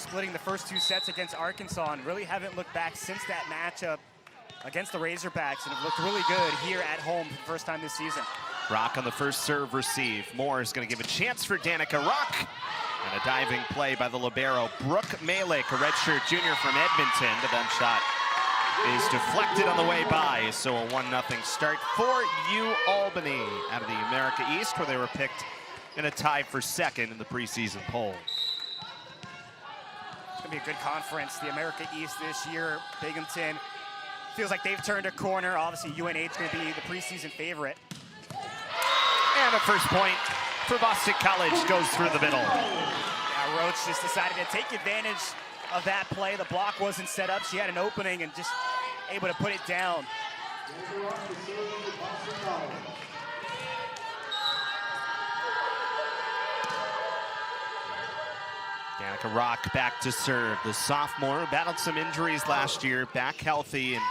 splitting the first 2 sets against Arkansas and really haven't looked back since that matchup against the Razorbacks and have looked really good here at home for the first time this season. Rock on the first serve receive. Moore is going to give a chance for Danica Rock. And a diving play by the libero, Brooke Malik, a redshirt junior from Edmonton. The bench shot is deflected on the way by, so a 1-0 start for Ualbany out of the America East, where they were picked in a tie for second in the preseason poll. It's going to be a good conference. The America East this year, Binghamton, feels like they've turned a corner. Obviously, UNH is going to be the preseason favorite. And a first point for Boston College goes through the middle. Yeah, Roach just decided to take advantage of that play. The block wasn't set up. She had an opening and just able to put it down. Danica Rock back to serve. The sophomore battled some injuries last year, back healthy, and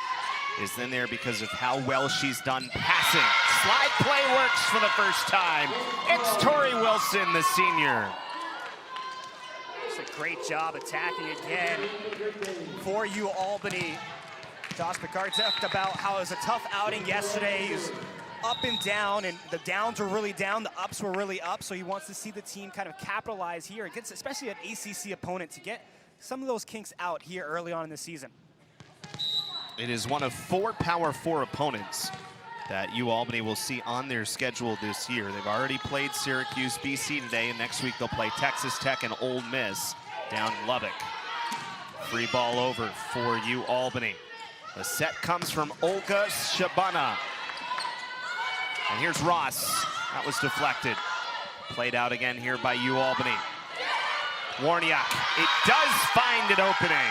is in there because of how well she's done passing. Slide play works for the first time. It's Tori Wilson, the senior. It's a great job attacking again for Ualbany. Josh Picard talked about how it was a tough outing yesterday. He was up and down, and the downs were really down, the ups were really up, so he wants to see the team kind of capitalize here against especially an ACC opponent to get some of those kinks out here early on in the season. It is one of 4 Power 4 opponents that Ualbany will see on their schedule this year. They've already played Syracuse, BC today, and next week they'll play Texas Tech and Ole Miss down in Lubbock. Free ball over for Ualbany. The set comes from Olga Shabana. And here's Ross. That was deflected. Played out again here by Ualbany. Warniak. It does find an opening.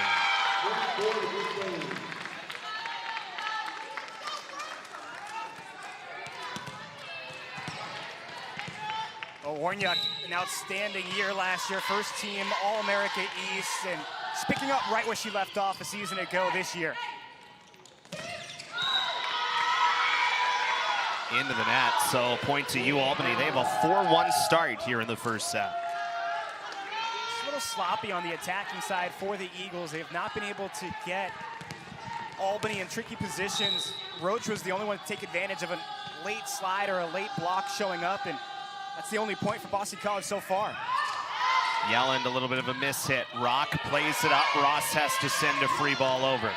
Well, Warniak, an outstanding year last year. First team All-America East, and she's picking up right where she left off a season ago this year. Into the net, so point to Ualbany. They have a 4-1 start here in the first set. It's a little sloppy on the attacking side for the Eagles. They have not been able to get Albany in tricky positions. Roach was the only one to take advantage of a late slide or a late block showing up, and that's the only point for Boston College so far. Yelland, a little bit of a miss hit. Rock plays it up. Ross has to send a free ball over.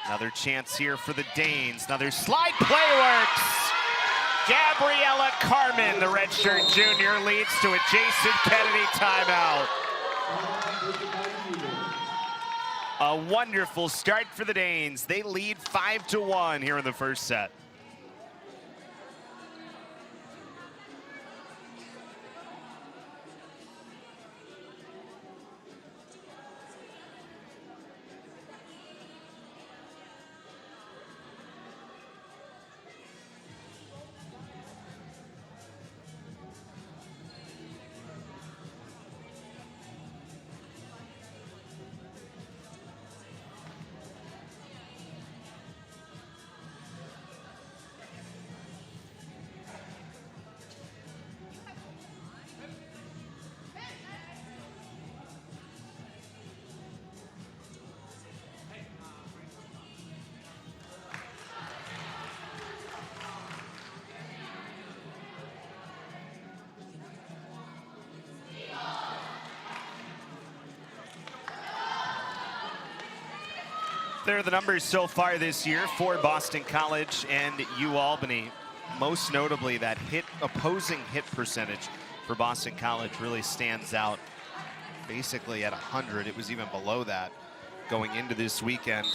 Another chance here for the Danes. Another slide play works. Gabriella Carmen, the redshirt junior, leads to a Jason Kennedy timeout. A wonderful start for the Danes. They lead 5-1 here in the first set. There are the numbers so far this year for Boston College and Ualbany. Most notably, that opposing hit percentage for Boston College really stands out. Basically at 100, it was even below that going into this weekend.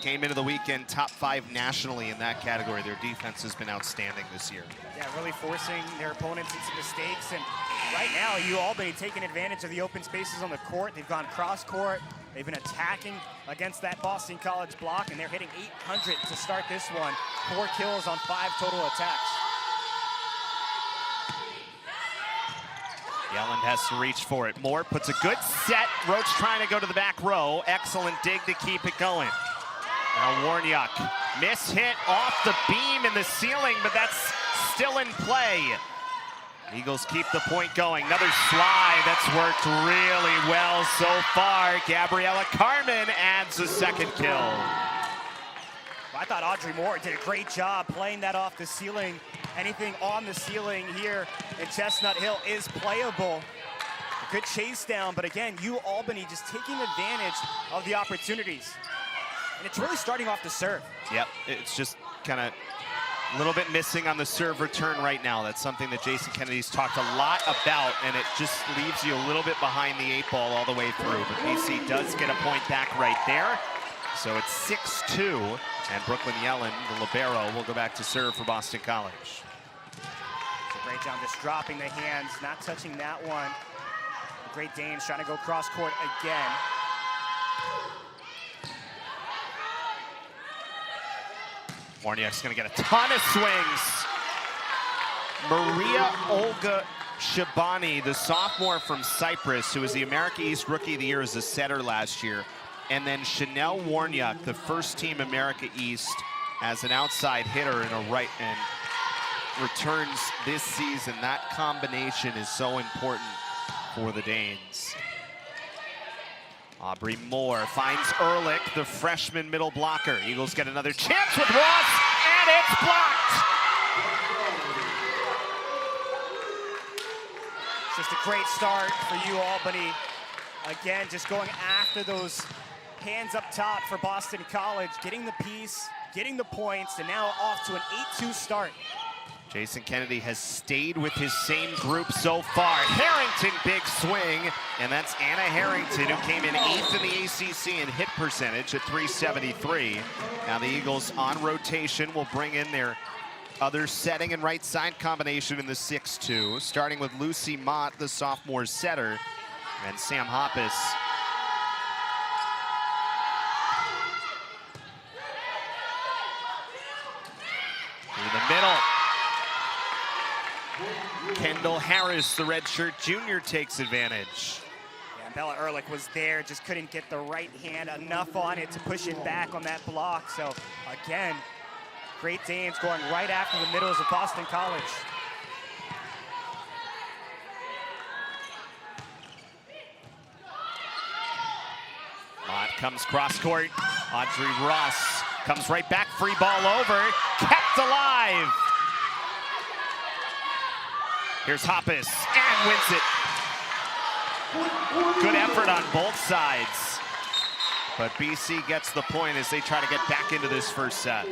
Came into the weekend top 5 nationally in that category. Their defense has been outstanding this year. Yeah, really forcing their opponents into mistakes. And right now, Ualbany taking advantage of the open spaces on the court. They've gone cross court. They've been attacking against that Boston College block, and they're hitting 800 to start this one. 4 kills on 5 total attacks. Yelland has to reach for it. Moore puts a good set. Roach trying to go to the back row. Excellent dig to keep it going. Now Warniak, miss hit off the beam in the ceiling, but that's still in play. Eagles keep the point going. Another slide that's worked really well so far. Gabriella Carmen adds a second kill. I thought Audrey Moore did a great job playing that off the ceiling. Anything on the ceiling here in Chestnut Hill is playable. A good chase down, but again, Ualbany just taking advantage of the opportunities. And it's really starting off the serve. Yep, it's just kind of a little bit missing on the serve return right now. That's something that Jason Kennedy's talked a lot about, and it just leaves you a little bit behind the 8 ball all the way through. But BC does get a point back right there. So it's 6-2, and Brooklyn Yellen, the libero, will go back to serve for Boston College. It's a great job just dropping the hands, not touching that one. The Great Danes trying to go cross court again. Warniak's gonna get a ton of swings. Maria Olga Shabani, the sophomore from Cyprus, who was the America East Rookie of the Year as a setter last year. And then Chanel Warniak, the first team America East as an outside hitter and a right end, returns this season. That combination is so important for the Danes. Aubrey Moore finds Ehrlich, the freshman middle blocker. Eagles get another chance with Ross, and it's blocked. Just a great start for Ualbany. Again, just going after those hands up top for Boston College, getting the piece, getting the points, and now off to an 8-2 start. Jason Kennedy has stayed with his same group so far. Harrington, big swing, and that's Anna Harrington, who came in 8th in the ACC in hit percentage at .373. Now the Eagles on rotation will bring in their other setting and right side combination in the 6-2, starting with Lucy Mott, the sophomore setter, and Sam Hoppus. Through the middle. Kendall Harris, the redshirt junior, takes advantage. Yeah, Bella Ehrlich was there, just couldn't get the right hand enough on it to push it back on that block. So again, Great Danes going right after the middles of Boston College. Mott comes cross court. Audrey Ross comes right back, free ball over, kept alive. Here's Hoppus, and wins it. Good effort on both sides. But BC gets the point as they try to get back into this first set.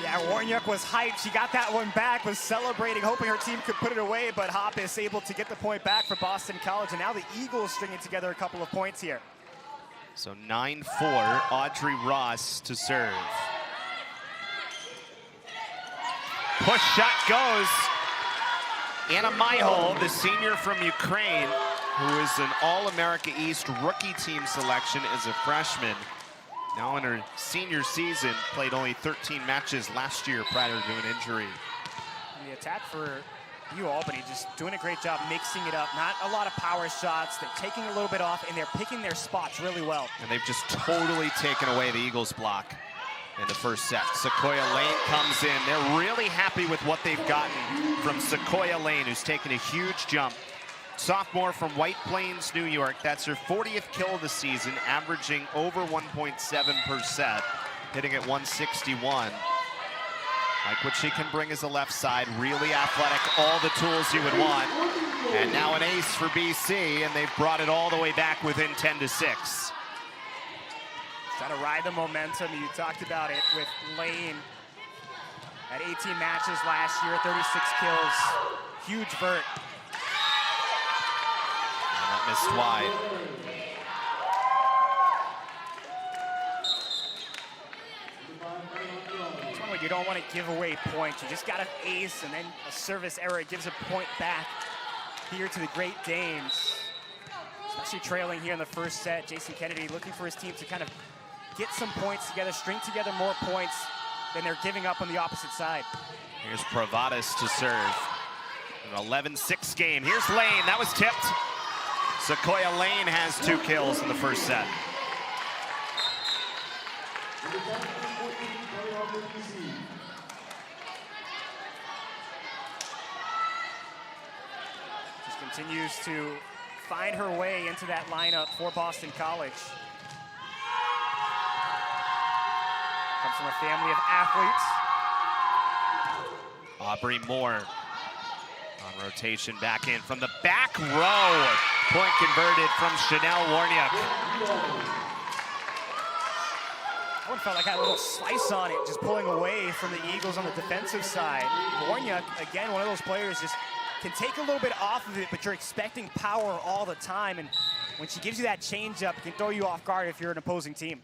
Yeah, Warniak was hyped. She got that one back, was celebrating, hoping her team could put it away, but Hoppus able to get the point back for Boston College, and now the Eagles stringing together a couple of points here. So 9-4, Audrey Ross to serve. Push shot goes. Anna Myhol, the senior from Ukraine, who is an All-America East rookie team selection as a freshman. Now in her senior season, played only 13 matches last year prior to an injury. The attack for Ualbany just doing a great job mixing it up. Not a lot of power shots. They're taking a little bit off, and they're picking their spots really well. And they've just totally taken away the Eagles block in the first set. Sequoia Lane comes in. They're really happy with what they've gotten from Sequoia Lane, who's taken a huge jump. Sophomore from White Plains, New York. That's her 40th kill of the season, averaging over 1.7 per set, hitting at 161. Like what she can bring as a left side, really athletic, all the tools you would want. And now an ace for BC, and they've brought it all the way back within 10-6. Trying to ride the momentum. You talked about it with Lane at 18 matches last year, 36 kills. Huge vert. And that missed wide. It's one where you don't want to give away points. You just got an ace, and then a service error gives a point back here to the Great Danes. Especially trailing here in the first set. Jason Kennedy looking for his team to kind of get some points together, string together more points than they're giving up on the opposite side. Here's Provadas to serve. An 11-6 game. Here's Lane. That was tipped. Sequoia Lane has 2 kills in the first set. continues to find her way into that lineup for Boston College. Comes from a family of athletes. Aubrey Moore on rotation back in from the back row. Point converted from Chanel Warniak. That one felt like I had a little slice on it, just pulling away from the Eagles on the defensive side. Warniak, again, one of those players just can take a little bit off of it, but you're expecting power all the time. And when she gives you that changeup, it can throw you off guard if you're an opposing team.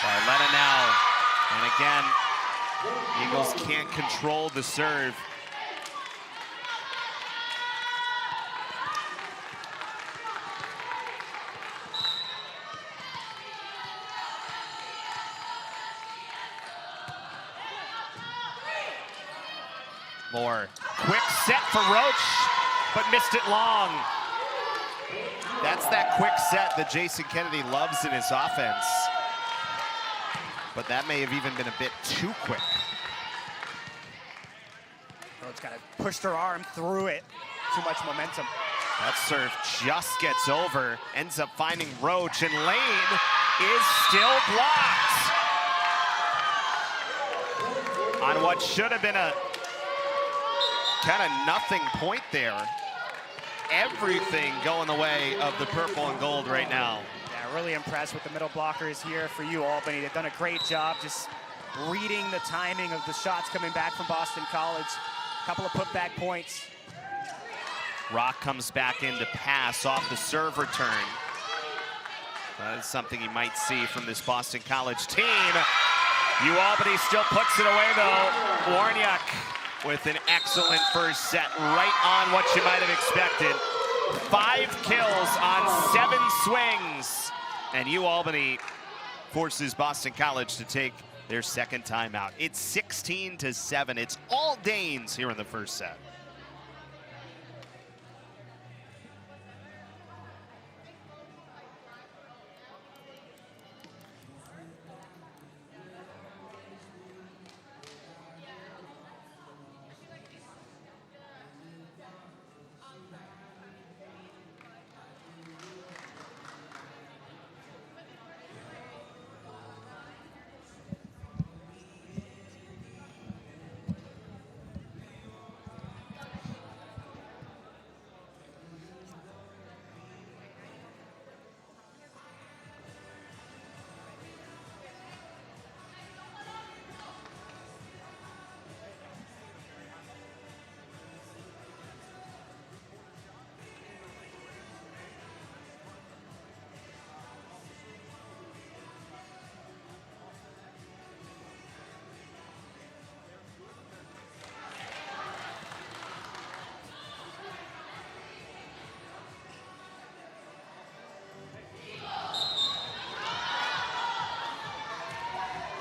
Barletta now. And again, Eagles can't control the serve. Moore, quick set for Roach, but missed it long. That's that quick set that Jason Kennedy loves in his offense. But that may have even been a bit too quick. Roach kind of pushed her arm through it. Too much momentum. That serve just gets over, ends up finding Roach, and Lane is still blocked. On what should have been a kind of nothing point there. Everything going the way of the purple and gold right now. Yeah, really impressed with the middle blockers here for Ualbany. They've done a great job just reading the timing of the shots coming back from Boston College. A couple of putback points. Rock comes back in to pass off the serve return. That is something you might see from this Boston College team. Ualbany still puts it away though. Warniak with an excellent first set, right on what you might have expected. 5 kills on 7 swings. And Ualbany forces Boston College to take their second timeout. It's 16-7. It's all Danes here in the first set.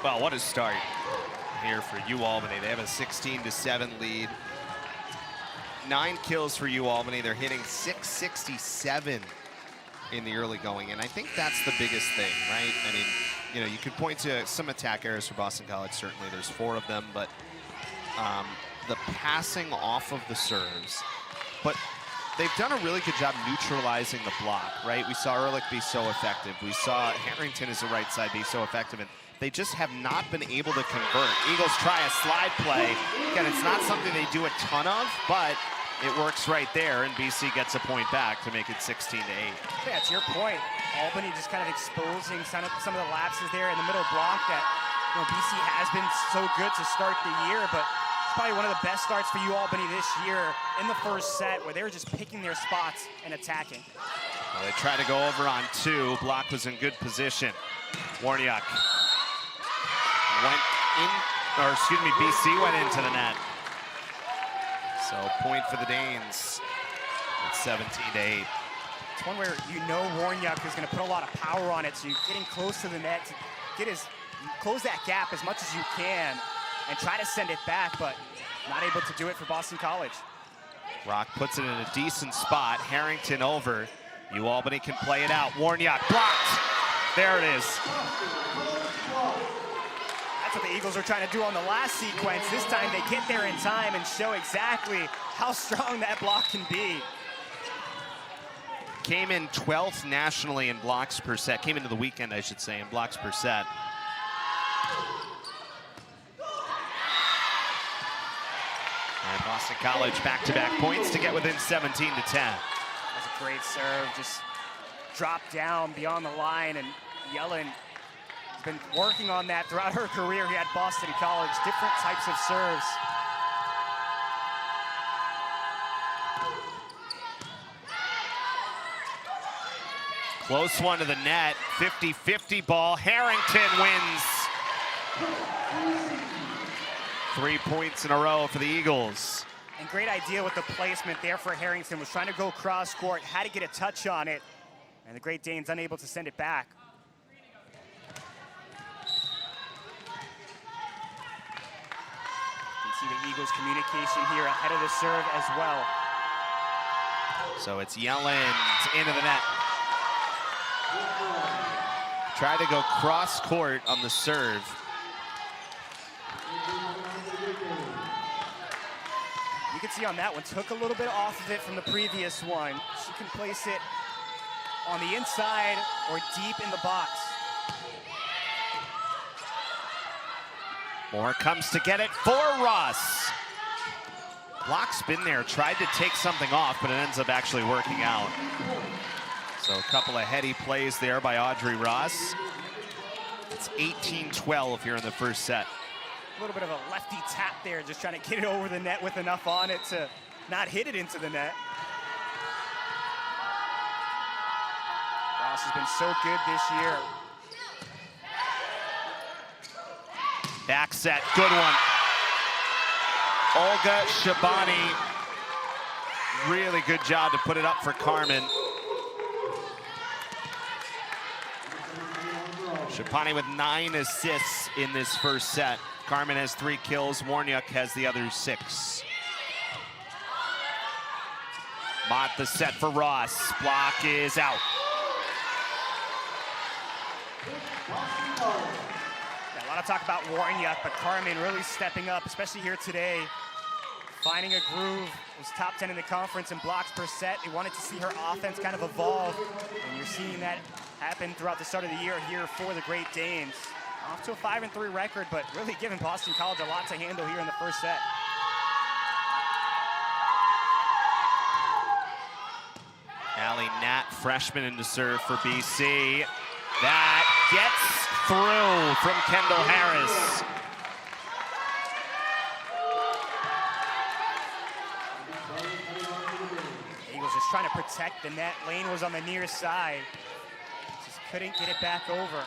Well, what a start here for Ualbany. They have a 16-7 lead. 9 kills for Ualbany. They're hitting .667 in the early going, and I think that's the biggest thing, right? I mean, you know, you could point to some attack errors for Boston College. Certainly, there's 4 of them, but the passing off of the serves. But they've done a really good job neutralizing the block, right? We saw Ehrlich be so effective. We saw Harrington as a right side be so effective, and they just have not been able to convert. Eagles try a slide play. Again, it's not something they do a ton of, but it works right there, and BC gets a point back to make it 16-8. Yeah, to your point, Albany just kind of exposing some of the lapses there in the middle block that, you know, BC has been so good to start the year, but it's probably one of the best starts for Ualbany this year in the first set, where they were just picking their spots and attacking. Well, they try to go over on 2. Block was in good position. Warniak went in, or excuse me, BC went into the net. So point for the Danes. It's 17-8. It's one where you know Warniak is going to put a lot of power on it, so you're getting close to the net to close that gap as much as you can and try to send it back, but not able to do it for Boston College. Rock puts it in a decent spot. Harrington over. Ualbany can play it out. Warniak blocked. There it is. That's That's what the Eagles are trying to do on the last sequence. This time they get there in time and show exactly how strong that block can be. Came in 12th nationally in blocks per set. Came into the weekend, I should say, in blocks per set. And Boston College back-to-back points to get within 17 to 10. That's a great serve. Just dropped down beyond the line, and Yellen has been working on that throughout her career here at Boston College. Different types of serves. Close one to the net, 50-50 ball. Harrington wins. 3 points in a row for the Eagles. And great idea with the placement there for Harrington. Was trying to go cross court, had to get a touch on it, and the Great Danes unable to send it back. You can see the Eagles' communication here ahead of the serve as well. So it's Yellen into the net. Tried to go cross court on the serve. You can see on that one, took a little bit off of it from the previous one. She can place it on the inside or deep in the box. Moore comes to get it for Ross. Block's been there, tried to take something off, but it ends up actually working out. So a couple of heady plays there by Audrey Ross. It's 18-12 here in the first set. A little bit of a lefty tap there, just trying to get it over the net with enough on it to not hit it into the net. Ross has been so good this year. Back set, good one. Olga Shabani, really good job to put it up for Carmen. Shabani with 9 assists in this first set. Carmen has 3 kills, Warniuk has the other 6. Mott the set for Ross, block is out. Yeah, a lot of talk about Warniuk, but Carmen really stepping up, especially here today. Finding a groove, was top 10 in the conference in blocks per set. They wanted to see her offense kind of evolve, and you're seeing that happen throughout the start of the year here for the Great Danes. Off to a 5-3 record, but really giving Boston College a lot to handle here in the first set. Allie Nat, freshman into serve for BC. That gets through from Kendall Harris. Eagles just trying to protect the net. Lane was on the near side. Just couldn't get it back over.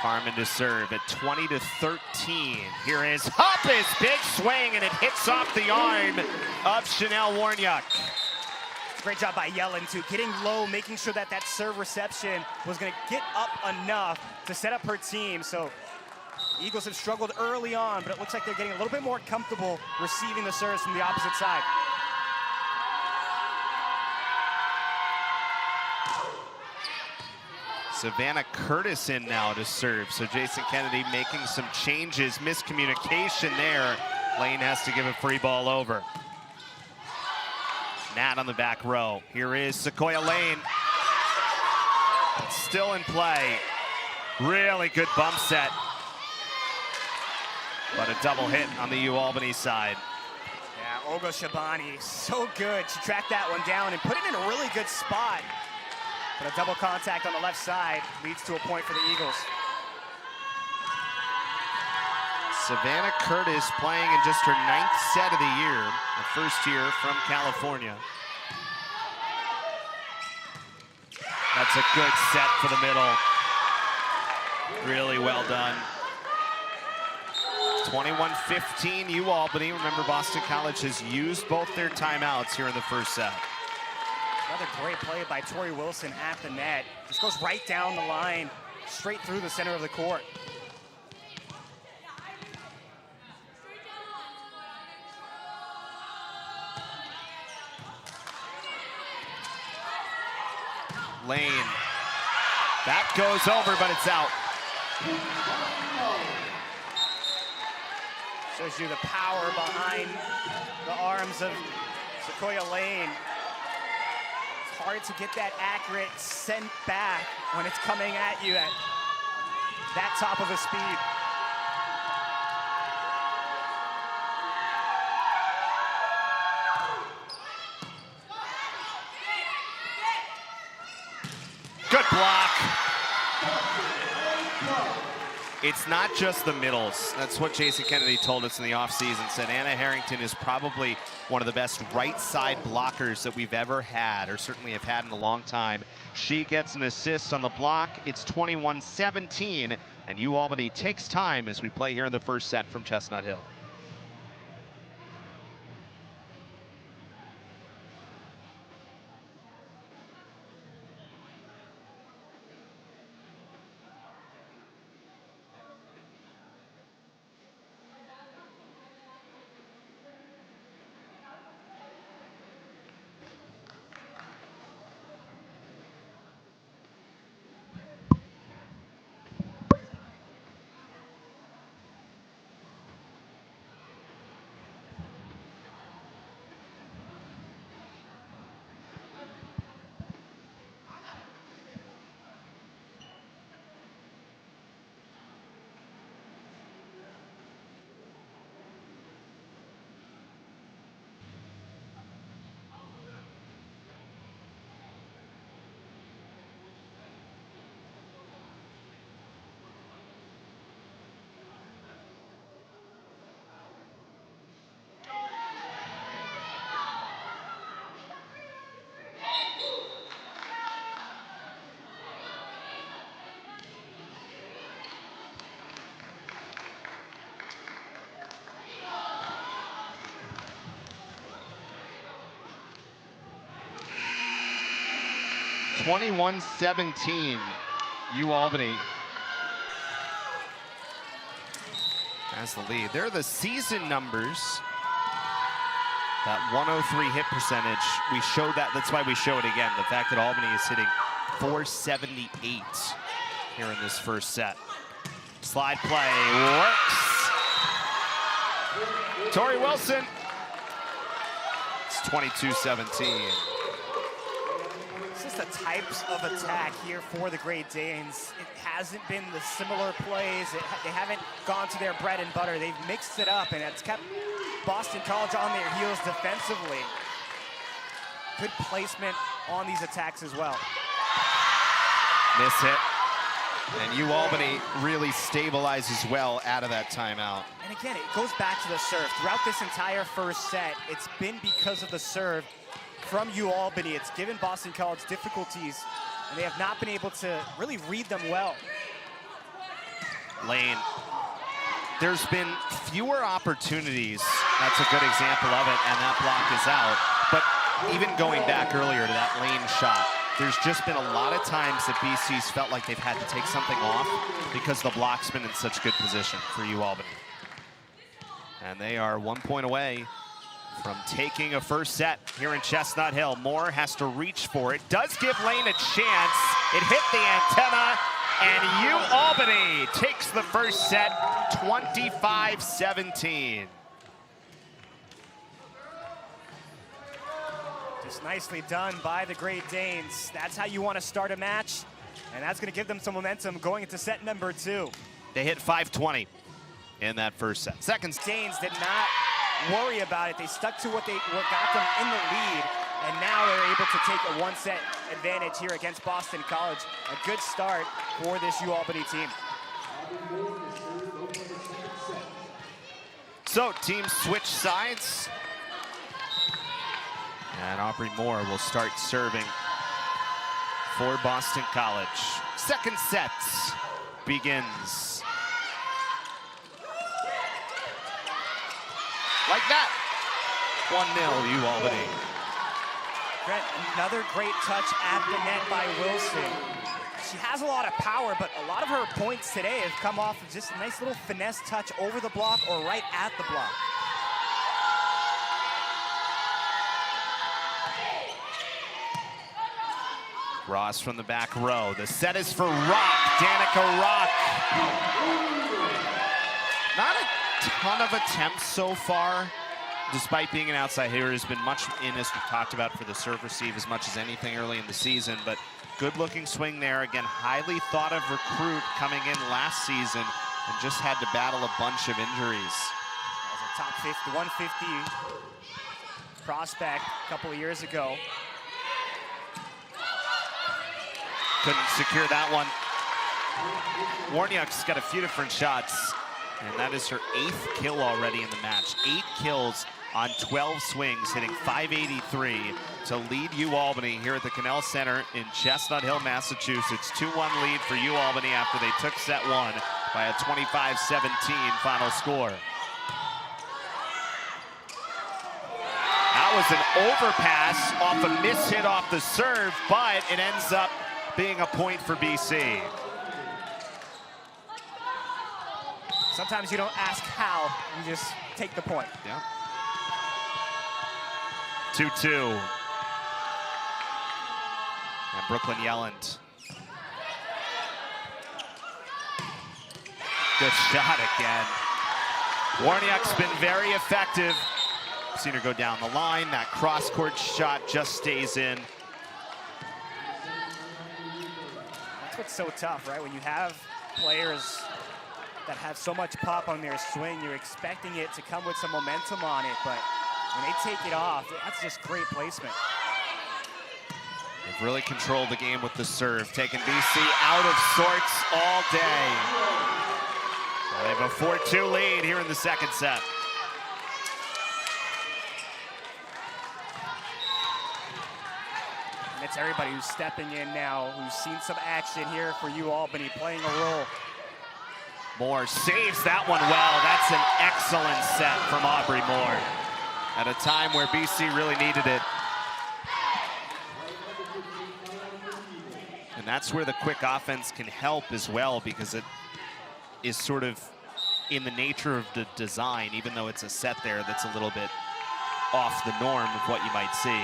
Carmen to serve at 20-13. Here is Hoppus, big swing, and it hits off the arm of Chanel Warniuk. Great job by Yellen, too. Getting low, making sure that that serve reception was going to get up enough to set up her team. So Eagles have struggled early on, but it looks like they're getting a little bit more comfortable receiving the serves from the opposite side. Savannah Curtis in now to serve. So Jason Kennedy making some changes. Miscommunication there. Lane has to give a free ball over. Nat on the back row. Here is Sequoia Lane. It's still in play. Really good bump set. But a double hit on the Ualbany side. Yeah, Olga Shabani, so good. She tracked that one down and put it in a really good spot. But a double contact on the left side leads to a point for the Eagles. Savannah Curtis playing in just her 9th set of the year, the first year from California. That's a good set for the middle. Really well done. 21-15 Ualbany. Remember, Boston College has used both their timeouts here in the first set. Another great play by Tori Wilson at the net. Just goes right down the line, straight through the center of the court. Lane. That goes over, but it's out. Shows you the power behind the arms of Sequoia Lane. It's hard to get that accurate sent back when it's coming at you at that top of a speed. Good block. It's not just the middles. That's what Jason Kennedy told us in the offseason. Said Anna Harrington is probably one of the best right side blockers that we've ever had, or certainly have had in a long time. She gets an assist on the block. It's 21-17, and UAlbany takes time as we play here in the first set from Chestnut Hill. (21-17), UAlbany has the lead. They're the season numbers. That 103 hit percentage, we showed that. That's why we show it again. The fact that Albany is hitting .478 here in this first set. Slide play works. Tori Wilson. It's 22-17. It's just the types of attack here for the Great Danes. It hasn't been the similar plays. They haven't gone to their bread and butter. They've mixed it up, and it's kept Boston College on their heels defensively. Good placement on these attacks as well. Miss hit. And UAlbany really stabilizes well out of that timeout. And again, it goes back to the serve. Throughout this entire first set, it's been because of the serve from UAlbany. It's given Boston College difficulties, and they have not been able to really read them well. Lane. There's been fewer opportunities. That's a good example of it, and that block is out. But even going back earlier to that Lane shot, there's just been a lot of times that BC's felt like they've had to take something off because the block's been in such good position for UAlbany. And they are 1 point away from taking a first set here in Chestnut Hill. Moore has to reach for it. Does give Lane a chance. It hit the antenna, and UAlbany takes the first set 25-17. Just nicely done by the Great Danes. That's how you want to start a match, and that's going to give them some momentum going into set number 2. They hit 520 in that first set. Second, Danes did not worry about it. They stuck to what got them in the lead, and now they're able to take a one-set advantage here against Boston College. A good start for this UAlbany team. So teams switch sides, and Aubrey Moore will start serving for Boston College. Second set begins. Like that. 1-0 UAlbany. Brent, another great touch at the net by Wilson. She has a lot of power, but a lot of her points today have come off of just a nice little finesse touch over the block or right at the block. Ross from the back row. The set is for Rock, Danica Rock. Not a ton of attempts so far, despite being an outside hitter. Has been much in, as we've talked about, for the serve receive as much as anything early in the season, but good looking swing there. Again, highly thought of recruit coming in last season and just had to battle a bunch of injuries. That was a top 50, 150 prospect a couple of years ago. Couldn't secure that one. Warniak's got a few different shots, and that is her 8th kill already in the match. 8 kills on 12 swings, hitting .583 to lead Ualbany here at the Cannell Center in Chestnut Hill, Massachusetts. 2-1 lead for Ualbany after they took set 1 by a 25-17 final score. That was an overpass off a miss hit off the serve, but it ends up being a point for BC. Sometimes you don't ask how, you just take the point. Yeah. 2-2. And Brooklyn Yelland. Good shot again. Warniak's been very effective. Seen her go down the line. That cross-court shot just stays in. That's what's so tough, right? When you have players that have so much pop on their swing, you're expecting it to come with some momentum on it, but when they take it off, that's just great placement. They've really controlled the game with the serve, taking BC out of sorts all day. Well, they have a 4-2 lead here in the second set. And it's everybody who's stepping in now, who's seen some action here for Ualbany, playing a role. Moore saves that one well. That's an excellent set from Aubrey Moore at a time where BC really needed it. And that's where the quick offense can help as well, because it is sort of in the nature of the design, even though it's a set there that's a little bit off the norm of what you might see.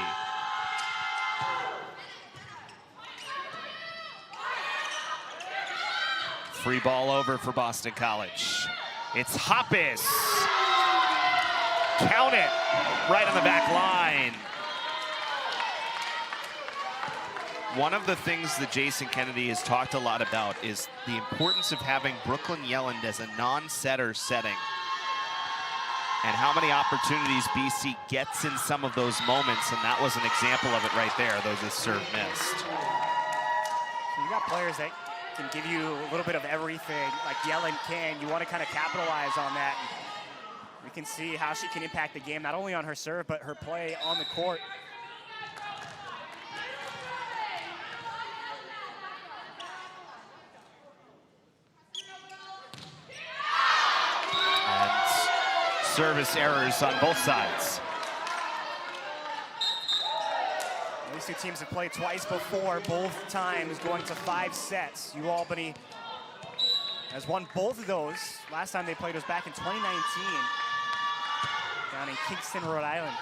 Free ball over for Boston College. It's Hoppus. Count it, right on the back line. One of the things that Jason Kennedy has talked a lot about is the importance of having Brooklyn Yelland as a non-setter setting, and how many opportunities BC gets in some of those moments, and that was an example of it right there, though the serve missed. You got players that can give you a little bit of everything, like Yelland can. You want to kind of capitalize on that. And we can see how she can impact the game, not only on her serve, but her play on the court. And service errors on both sides. These two teams have played twice before, both times going to 5 sets. Ualbany has won both of those. Last time they played was back in 2019 down in Kingston, Rhode Island.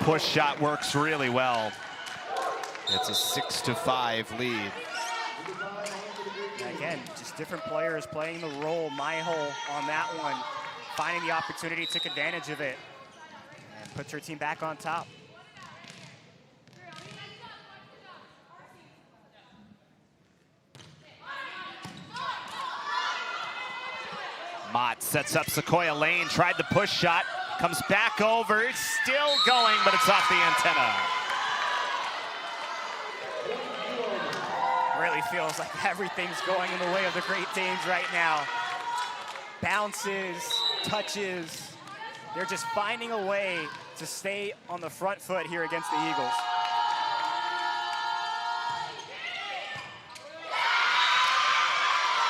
Push shot works really well. It's a 6-5 lead. And again, just different players playing the role. Myhole on that one, finding the opportunity, took advantage of it, and puts her team back on top. Mott sets up Sequoia Lane, tried the push shot, comes back over, it's still going, but it's off the antenna. Really feels like everything's going in the way of the Great Danes right now. Bounces, touches, they're just finding a way to stay on the front foot here against the Eagles.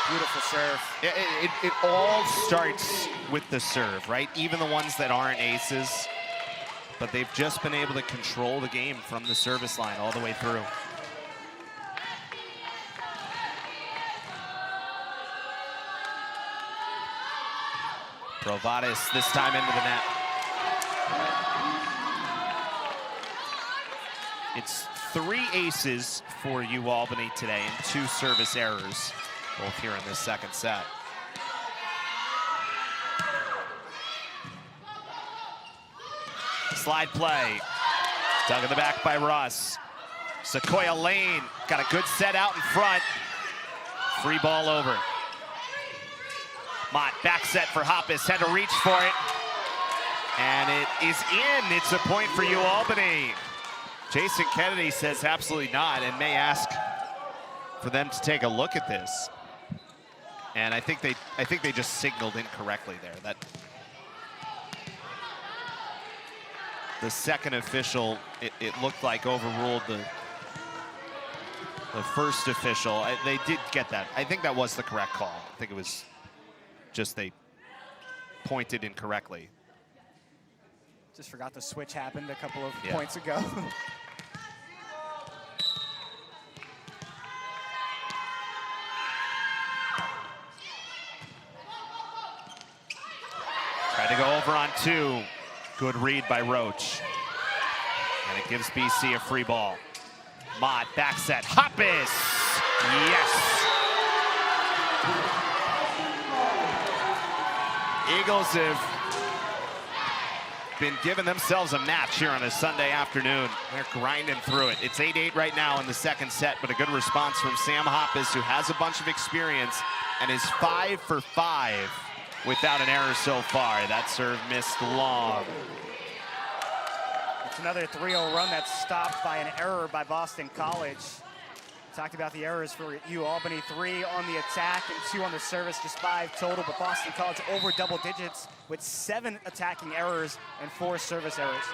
Beautiful serve. It all starts with the serve, right? Even the ones that aren't aces, but they've just been able to control the game from the service line all the way through. Provadis this time into the net. It's 3 aces for Ualbany today and 2 service errors, both here in this second set. Slide play. Dug in the back by Russ. Sequoia Lane got a good set out in front. Free ball over. Mott back set for Hoppus, had to reach for it. And it is in. It's a point for Ualbany. Jason Kennedy says absolutely not and may ask for them to take a look at this. And I think they just signaled incorrectly there. That the second official, it looked like overruled the first official. They did get that. I think that was the correct call. I think it was just they pointed incorrectly. Just forgot the switch happened a couple of points ago. Tried to go over on 2. Good read by Roach. And it gives BC a free ball. Mott, back set, Hoppus! Yes! Eagles have been giving themselves a match here on a Sunday afternoon. They're grinding through it. It's 8-8 right now in the second set, but a good response from Sam Hoppus, who has a bunch of experience and is 5 for 5 without an error so far. That serve missed long. It's another 3-0 run that's stopped by an error by Boston College. Talked about the errors for Ualbany, 3 on the attack and 2 on the service, just 5 total, but Boston College over double digits with 7 attacking errors and 4 service errors.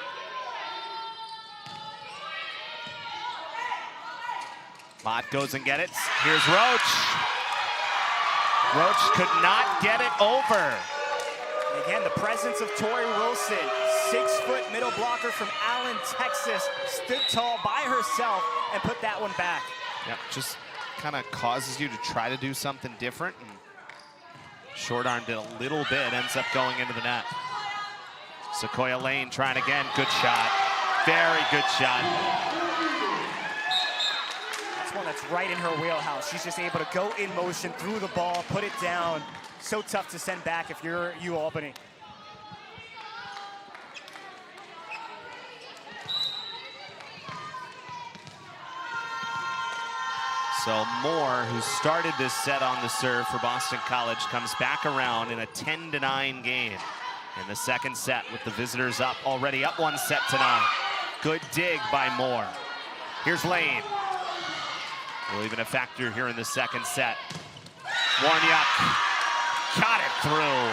Mott goes and gets it. Here's Roach. Roach could not get it over. And again, the presence of Tori Wilson, 6-foot middle blocker from Allen, Texas, stood tall by herself and put that one back. Yep, just kind of causes you to try to do something different. And short armed it a little bit, ends up going into the net. Sequoia Lane trying again, good shot. Very good shot. That's one that's right in her wheelhouse. She's just able to go in motion through the ball, put it down. So tough to send back if you're Ualbany. So Moore, who started this set on the serve for Boston College, comes back around in a 10-9 game in the second set with the visitors up, already up 1 set to 9. Good dig by Moore. Here's Lane. Will even a factor here in the second set. Warniuk got it through.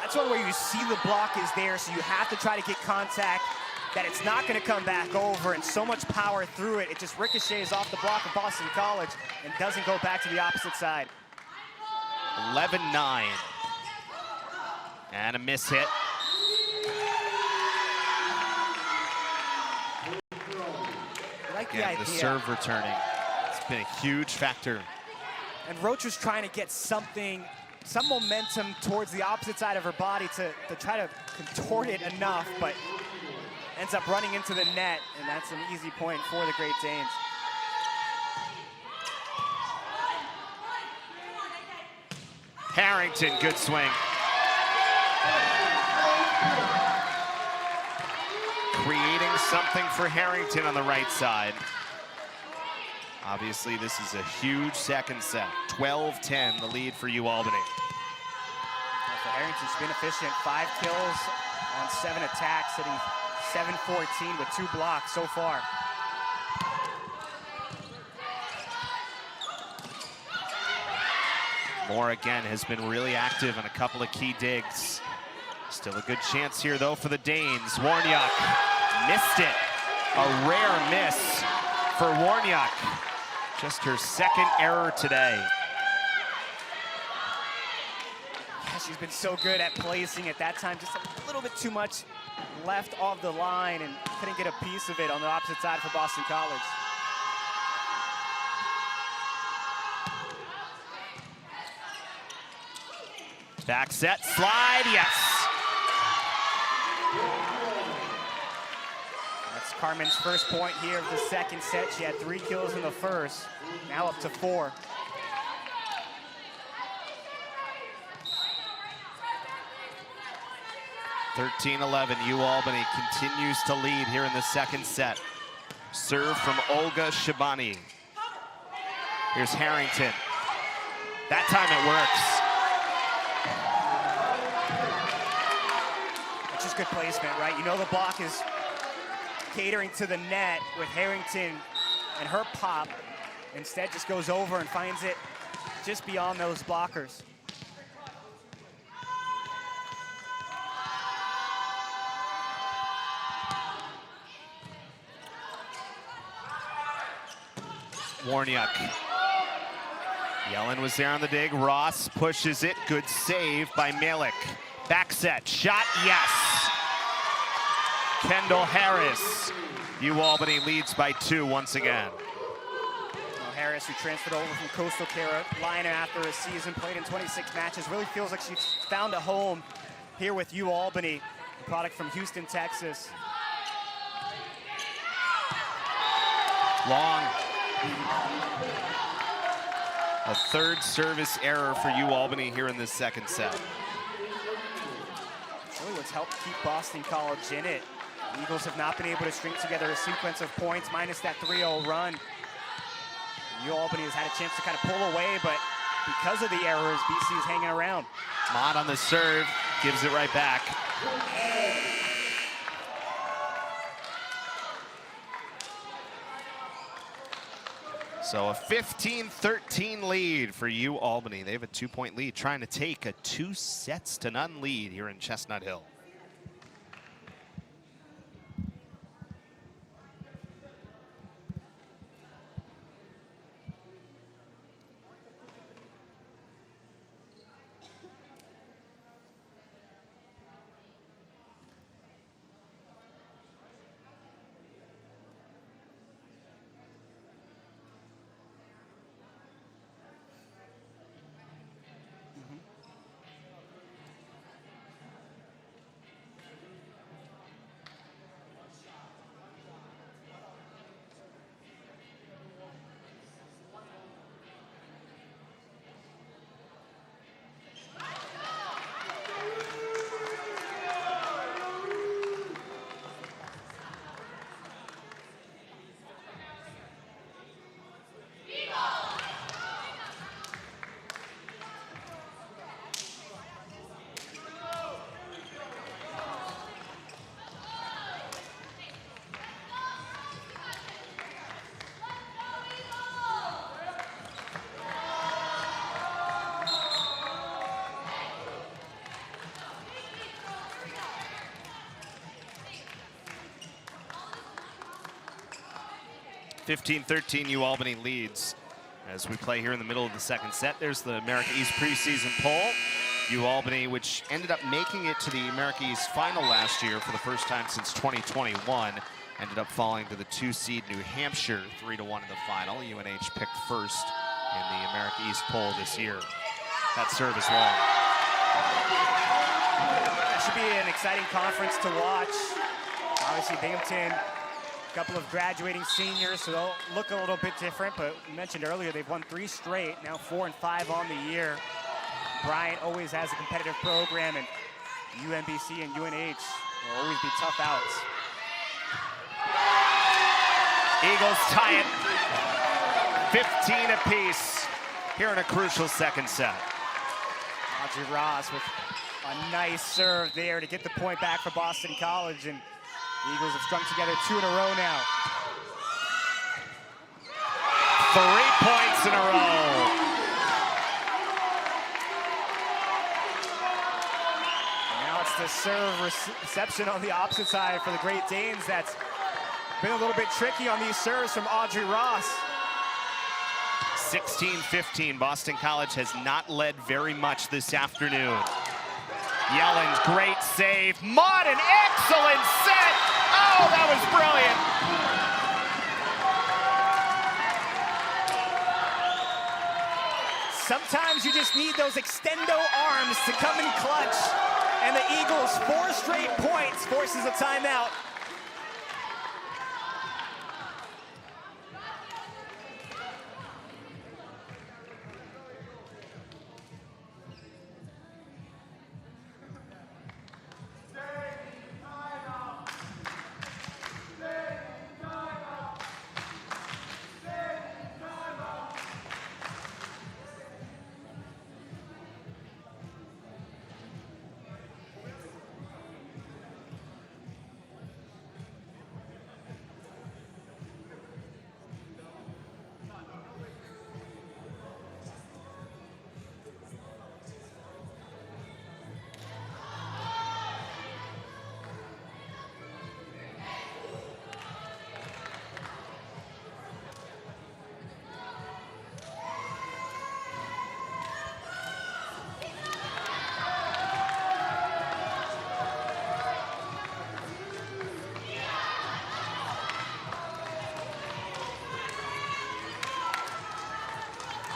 That's one where you see the block is there, so you have to try to get contact, that it's not going to come back over, and so much power through it. It just ricochets off the block of Boston College and doesn't go back to the opposite side. 11-9. And a miss hit. I like Again, the serve returning. It's been a huge factor. And Roach was trying to get some momentum towards the opposite side of her body to try to contort it enough, but ends up running into the net, and that's an easy point for the Great Danes. Harrington, good swing. Creating something for Harrington on the right side. Obviously, this is a huge second set. 12-10, the lead for Ualbany. For Harrington, she's been efficient. 5 kills on 7 attacks, hitting .714 with 2 blocks so far. Moore again has been really active on a couple of key digs. Still a good chance here though for the Danes. Warniuk missed it. A rare miss for Warniuk. Just her second error today. Yeah, she's been so good at placing at that time. Just a little bit too much left off the line and couldn't get a piece of it on the opposite side for Boston College. Back set, slide, yes. Carmen's first point here of the second set. She had 3 kills in the first, now up to 4. (13-11). Ualbany continues to lead here in the second set. Serve from Olga Shabani. Here's Harrington. That time it works. It's just good placement, right? You know the block is catering to the net with Harrington and her pop. Instead just goes over and finds it just beyond those blockers. Warniuk. Yellen was there on the dig. Ross pushes it. Good save by Malik. Back set. Shot. Yes. Kendall Harris. Ualbany leads by 2 once again. Well, Harris, who transferred over from Coastal Carolina after a season, played in 26 matches, really feels like she's found a home here with Ualbany, a product from Houston, Texas. Long. A third service error for Ualbany here in this second set. Really what's helped keep Boston College in it. The Eagles have not been able to string together a sequence of points minus that 3-0 run. Ualbany has had a chance to kind of pull away, but because of the errors, BC is hanging around. Mott on the serve, gives it right back. So a 15-13 lead for Ualbany. They have a 2-point lead, trying to take a 2-0 lead here in Chestnut Hill. (15-13) Ualbany leads as we play here in the middle of the second set. There's the America East preseason poll. Ualbany, which ended up making it to the America East final last year for the first time since 2021, ended up falling to the 2-seed New Hampshire 3-1 in the final. UNH picked first in the America East poll this year. That serve is long. That should be an exciting conference to watch. Obviously, Binghamton, a couple of graduating seniors, so they'll look a little bit different, but you mentioned earlier they've won 3 straight, now 4 and 5 on the year. Bryant always has a competitive program, and UMBC and UNH will always be tough outs. Eagles tie it 15 apiece here in a crucial second set. Audrey Ross with a nice serve there to get the point back for Boston College, and the Eagles have strung together 2 in a row now. 3 points in a row. Now it's the serve reception on the opposite side for the Great Danes. That's been a little bit tricky on these serves from Audrey Ross. 16-15. Boston College has not led very much this afternoon. Yellen's great save. Mott, an excellent set. Oh, that was brilliant. Sometimes you just need those extendo arms to come in clutch. And the Eagles, 4 straight points, forces a timeout.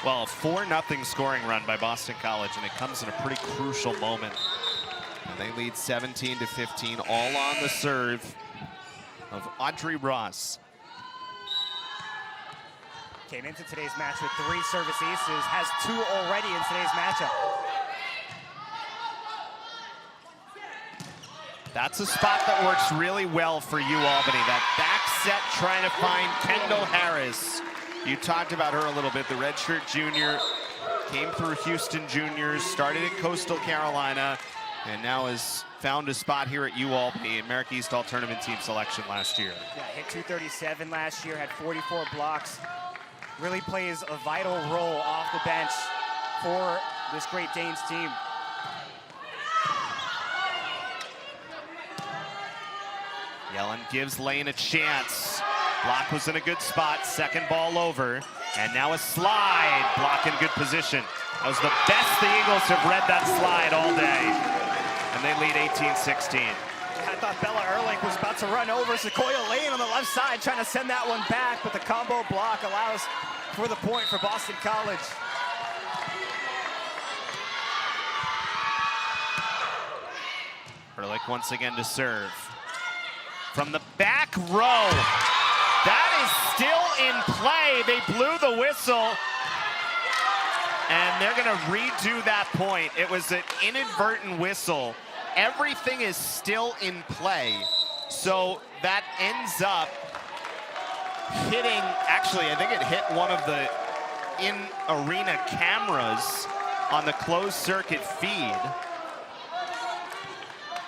Well, a 4-0 scoring run by Boston College, and it comes in a pretty crucial moment. And they lead 17-15, all on the serve of Audrey Ross. Came into today's match with 3 service aces, has 2 already in today's matchup. That's a spot that works really well for Ualbany. That back set trying to find Kendall Harris. You talked about her a little bit, the redshirt junior, came through Houston Juniors, started at Coastal Carolina, and now has found a spot here at Ualbany, America East All-Tournament team selection last year. Yeah, hit 237 last year, had 44 blocks. Really plays a vital role off the bench for this Great Danes team. Yellen gives Lane a chance. Block was in a good spot, second ball over, and now a slide. Block in good position. That was the best the Eagles have read that slide all day. And they lead 18-16. I thought Bella Ehrlich was about to run over Sequoia Lane on the left side, trying to send that one back, but the combo block allows for the point for Boston College. Ehrlich once again to serve. From the back row, that is still in play. They blew the whistle, and they're gonna redo that point. It was an inadvertent whistle. Everything is still in play. So that ends up hitting, actually, I think it hit one of the in-arena cameras on the closed circuit feed.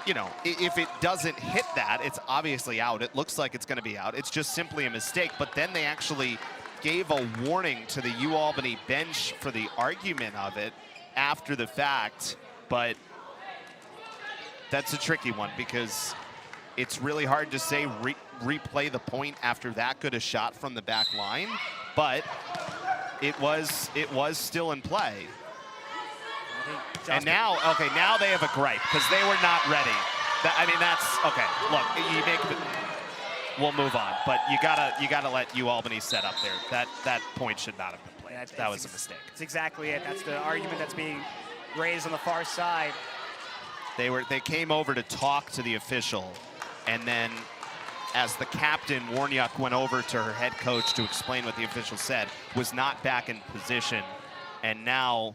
You know, if it doesn't hit that, it's obviously out. It looks like it's going to be out. It's just simply a mistake. But then they actually gave a warning to the Ualbany bench for the argument of it after the fact. But that's a tricky one because it's really hard to say replay the point after that good a shot from the back line. But it was still in play. And now, okay, now they have a gripe because they were not ready. I mean, that's okay. Look, you make the, we'll move on, but you gotta let Ualbany set up there. That point should not have been played. That was a mistake. That's exactly it. That's the argument that's being raised on the far side. They came over to talk to the official, and then as the captain, Warniak, went over to her head coach to explain what the official said, was not back in position, and now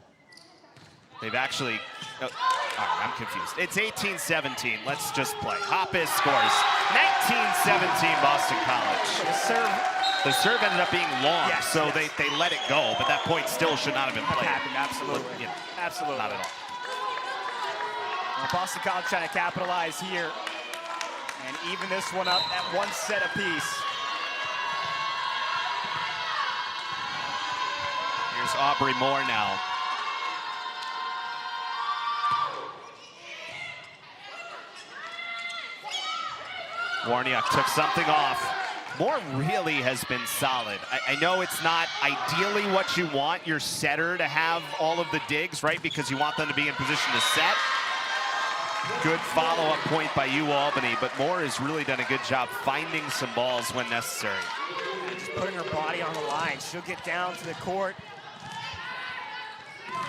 they've actually, all right, I'm confused. It's 18-17, let's just play. Hoppus scores, 19-17 Boston College. The serve ended up being long, yes, so yes. They let it go, but that point still should not have been played. Happened, absolutely. But, you know, absolutely. Not at all. Well, Boston College trying to capitalize here and even this one up at 1 set apiece. Here's Aubrey Moore now. Warniak took something off. Moore really has been solid. I know it's not ideally what you want your setter to have all of the digs, right? Because you want them to be in position to set. Good follow-up point by Ualbany, but Moore has really done a good job finding some balls when necessary. Just putting her body on the line. She'll get down to the court.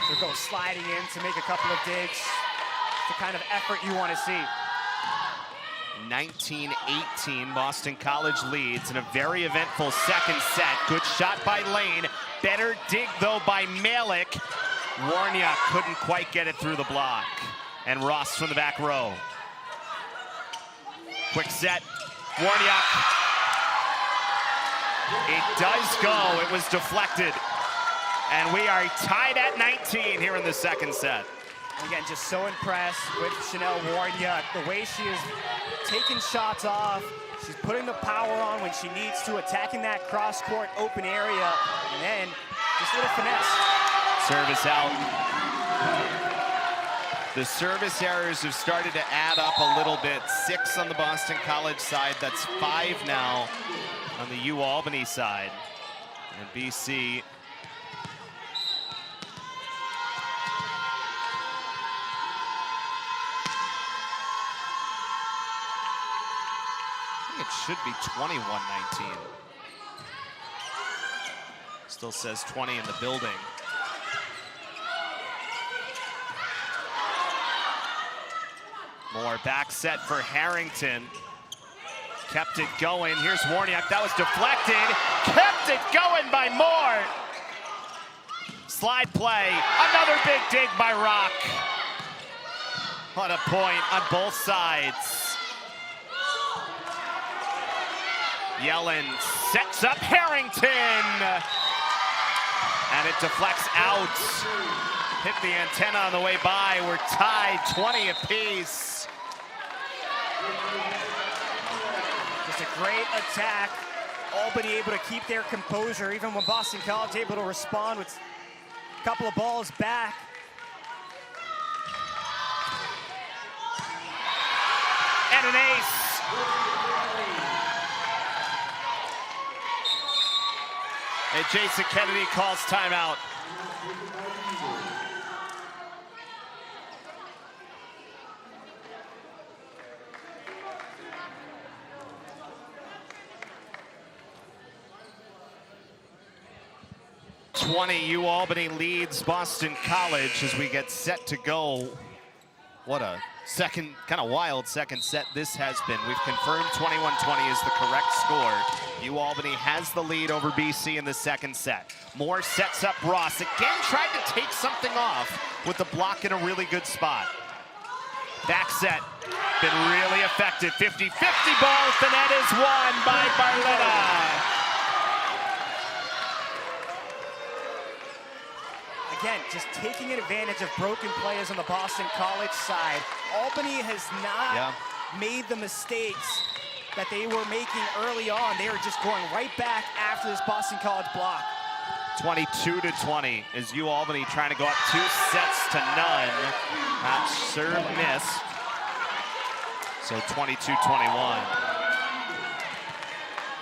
She'll go sliding in to make a couple of digs. It's the kind of effort you want to see. 19-18, Boston College leads in a very eventful second set. Good shot by Lane. Better dig, though, by Malik. Warniak couldn't quite get it through the block. And Ross from the back row. Quick set. Warniak. It does go. It was deflected. And we are tied at 19 here in the second set. Again, just so impressed with Chanel Warniak. The way she is taking shots off. She's putting the power on when she needs to, attacking that cross-court open area. And then just a little finesse. Service out. The service errors have started to add up a little bit. 6 on the Boston College side. That's 5 now on the Ualbany side. And BC it should be 21-19. Still says 20 in the building. More back set for Harrington. Kept it going. Here's Warniak. That was deflected. Kept it going by Moore. Slide play. Another big dig by Rock. What a point on both sides. Yellen sets up Harrington. And it deflects out. Hit the antenna on the way by. We're tied 20 apiece. Just a great attack. Albany able to keep their composure, even when Boston College able to respond with a couple of balls back. And an ace. And Jason Kennedy calls timeout. Ualbany leads Boston College as we get set to go. What a second, kind of wild second set this has been. We've confirmed 21-20 is the correct score. Ualbany has the lead over BC in the second set. Moore sets up Ross. Again, tried to take something off with the block in a really good spot. Back set, been really effective. 50-50 balls, the net is won by Barletta. Again, just taking advantage of broken players on the Boston College side. Albany has not made the mistakes that they were making early on. They are just going right back after this Boston College block. 22-20 is Ualbany trying to go up 2 sets to none. That serve missed. So 22-21.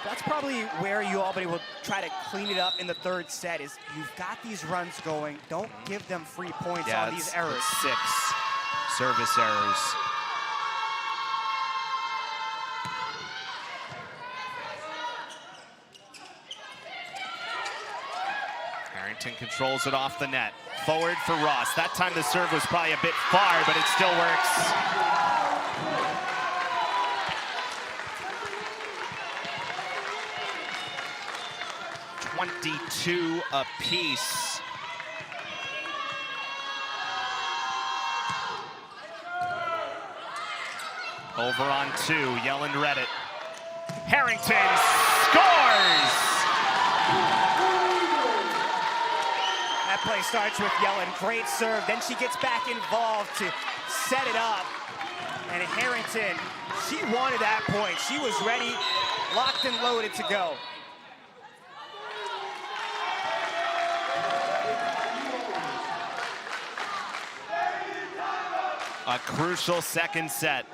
That's probably where Ualbany will try to clean it up in the third set. Is you've got these runs going. Don't give them free points on these errors. 6 service errors. Harrington controls it off the net. Forward for Ross. That time the serve was probably a bit far, but it still works. 22 apiece. Over on 2, Yellen read it. Harrington scores! That play starts with Yellen, great serve. Then she gets back involved to set it up. And Harrington, she wanted that point. She was ready, locked and loaded to go. A crucial second set,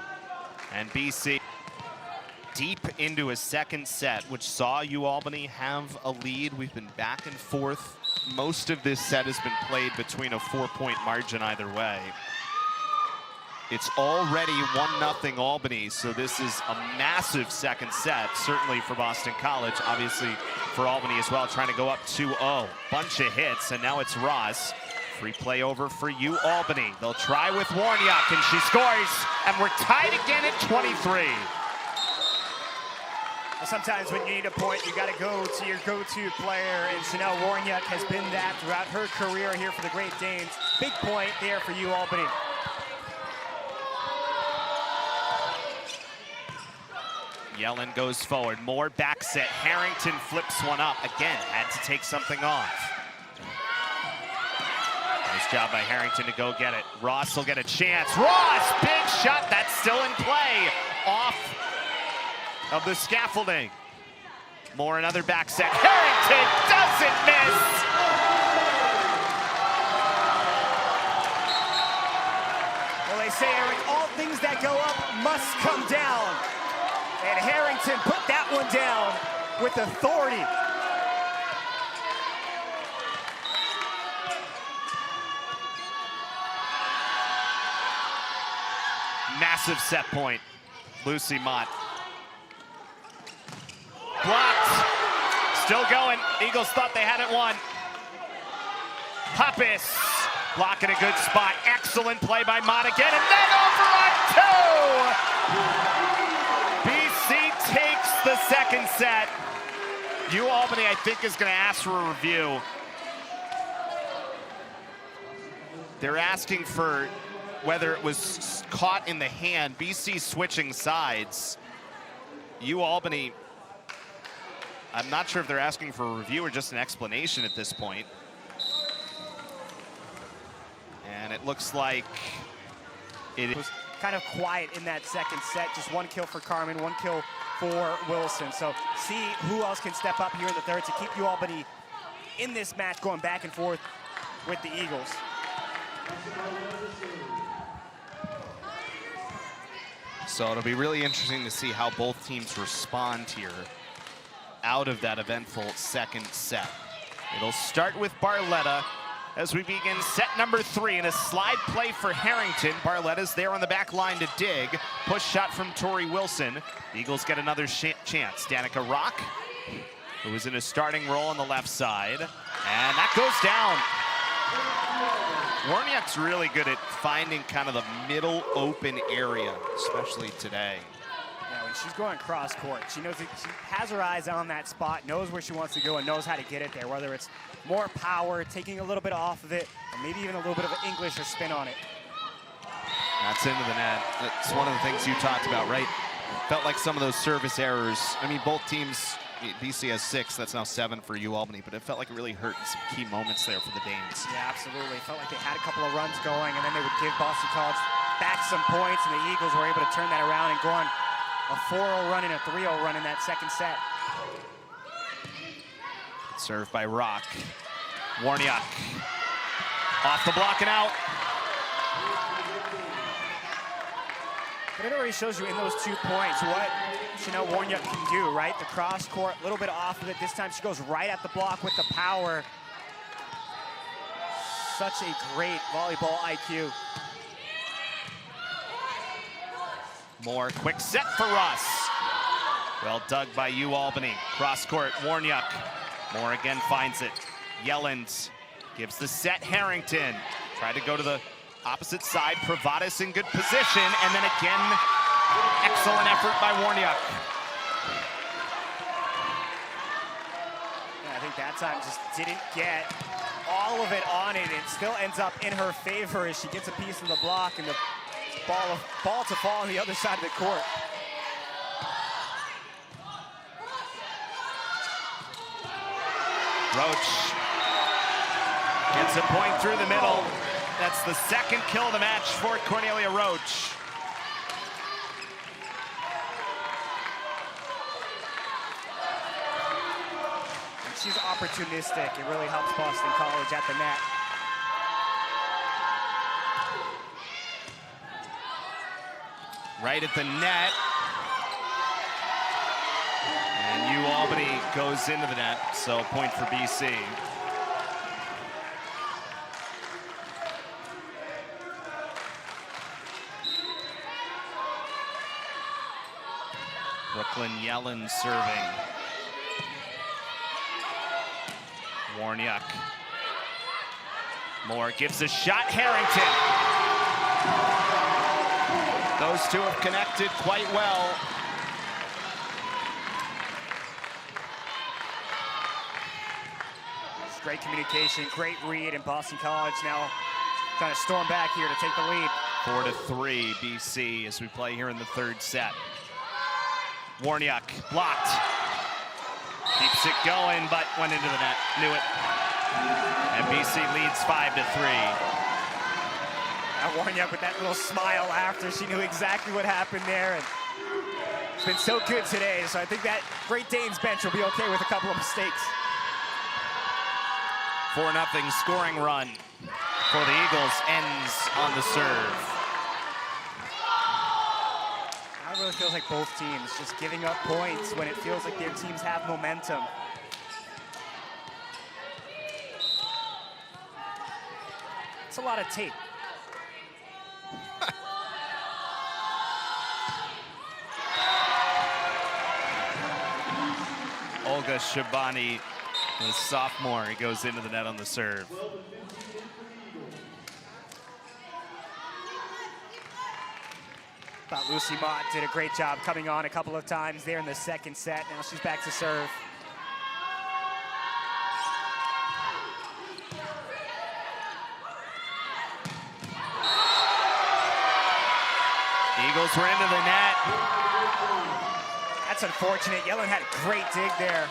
and BC deep into a second set, which saw Ualbany have a lead. We've been back and forth. Most of this set has been played between a 4-point margin either way. It's already 1-0 Albany, so this is a massive second set, certainly for Boston College, obviously for Albany as well, trying to go up 2-0. Bunch of hits, and now it's Ross. Free play over for Ualbany. They'll try with Warniak, and she scores, and we're tied again at 23. Well, sometimes when you need a point, you got to go to your go-to player, and Chanel Warniak has been that throughout her career here for the Great Danes. Big point there for Ualbany. Yellen goes forward. More back set. Harrington flips one up. Again, had to take something off. Nice job by Harrington to go get it. Ross will get a chance. Ross, big shot. That's still in play. Off of the scaffolding. Moore, another back set. Harrington doesn't miss. Well, they say, Eric, all things that go up must come down. And Harrington put that one down with authority. Massive set point. Lucy Mott. Blocked. Still going. Eagles thought they had it won. Hoppus Block in a good spot. Excellent play by Monaghan, and then over on two! BC takes the second set. Ualbany, I think, is going to ask for a review. They're asking for whether it was caught in the hand. BC switching sides. Ualbany, I'm not sure if they're asking for a review or just an explanation at this point. And it looks like it was kind of quiet in that second set. Just one kill for Carmen, one kill for Wilson. So see who else can step up here in the third to keep Ualbany in this match going back and forth with the Eagles. So it'll be really interesting to see how both teams respond here out of that eventful second set. It'll start with Barletta as we begin set number 3 in a slide play for Harrington. Barletta's there on the back line to dig. Push shot from Tori Wilson. The Eagles get another chance. Danica Rock, who is in a starting role on the left side. And that goes down. Warniak's really good at finding kind of the middle open area, especially today. Yeah, when she's going cross court, she knows that she has her eyes on that spot, knows where she wants to go, and knows how to get it there, whether it's more power, taking a little bit off of it, or maybe even a little bit of an English or spin on it. That's into the net. That's one of the things you talked about, right? Felt like some of those service errors. I mean, both teams, BC has 6, that's now 7 for Ualbany, but it felt like it really hurt in some key moments there for the Danes. Yeah, absolutely. It felt like they had a couple of runs going, and then they would give Boston College back some points, and the Eagles were able to turn that around and go on a 4-0 run and a 3-0 run in that second set. Served by Rock. Warniak off the block and out. But it already shows you in those 2 points what Chanel Warniak can do, right? The cross court, a little bit off of it. This time she goes right at the block with the power. Such a great volleyball IQ. More quick set for Russ. Well dug by Ualbany. Cross court, Warniak. Moore again finds it. Yellens gives the set Harrington. Tried to go to the opposite side. Provadas in good position. And then again, excellent effort by Warniak. Yeah, I think that time just didn't get all of it on it. It still ends up in her favor as she gets a piece of the block and the ball to fall on the other side of the court. Roach gets a point through the middle. That's the second kill of the match for Cornelia Roach. And she's opportunistic. It really helps Boston College at the net. Right at the net. And Ualbany goes into the net, so point for BC. Brooklyn Yellen serving. Warniak. Moore gives a shot, Harrington. Those two have connected quite well. Great communication, great read, and Boston College now trying to storm back here to take the lead. 4-3 BC as we play here in the third set. Warniak blocked. Keeps it going, but went into the net. Knew it. And BC leads 5-3. Now Warniak with that little smile after. She knew exactly what happened there. And it's been so good today, so I think that Great Danes bench will be okay with a couple of mistakes. 4-0 scoring run for the Eagles ends on the serve. It really feels like both teams just giving up points when it feels like their teams have momentum. It's a lot of tape. Olga Shabani, the sophomore, he goes into the net on the serve. Thought Lucy Mott did a great job coming on a couple of times there in the second set. Now she's back to serve. Eagles were into the net. That's unfortunate. Yellen had a great dig there.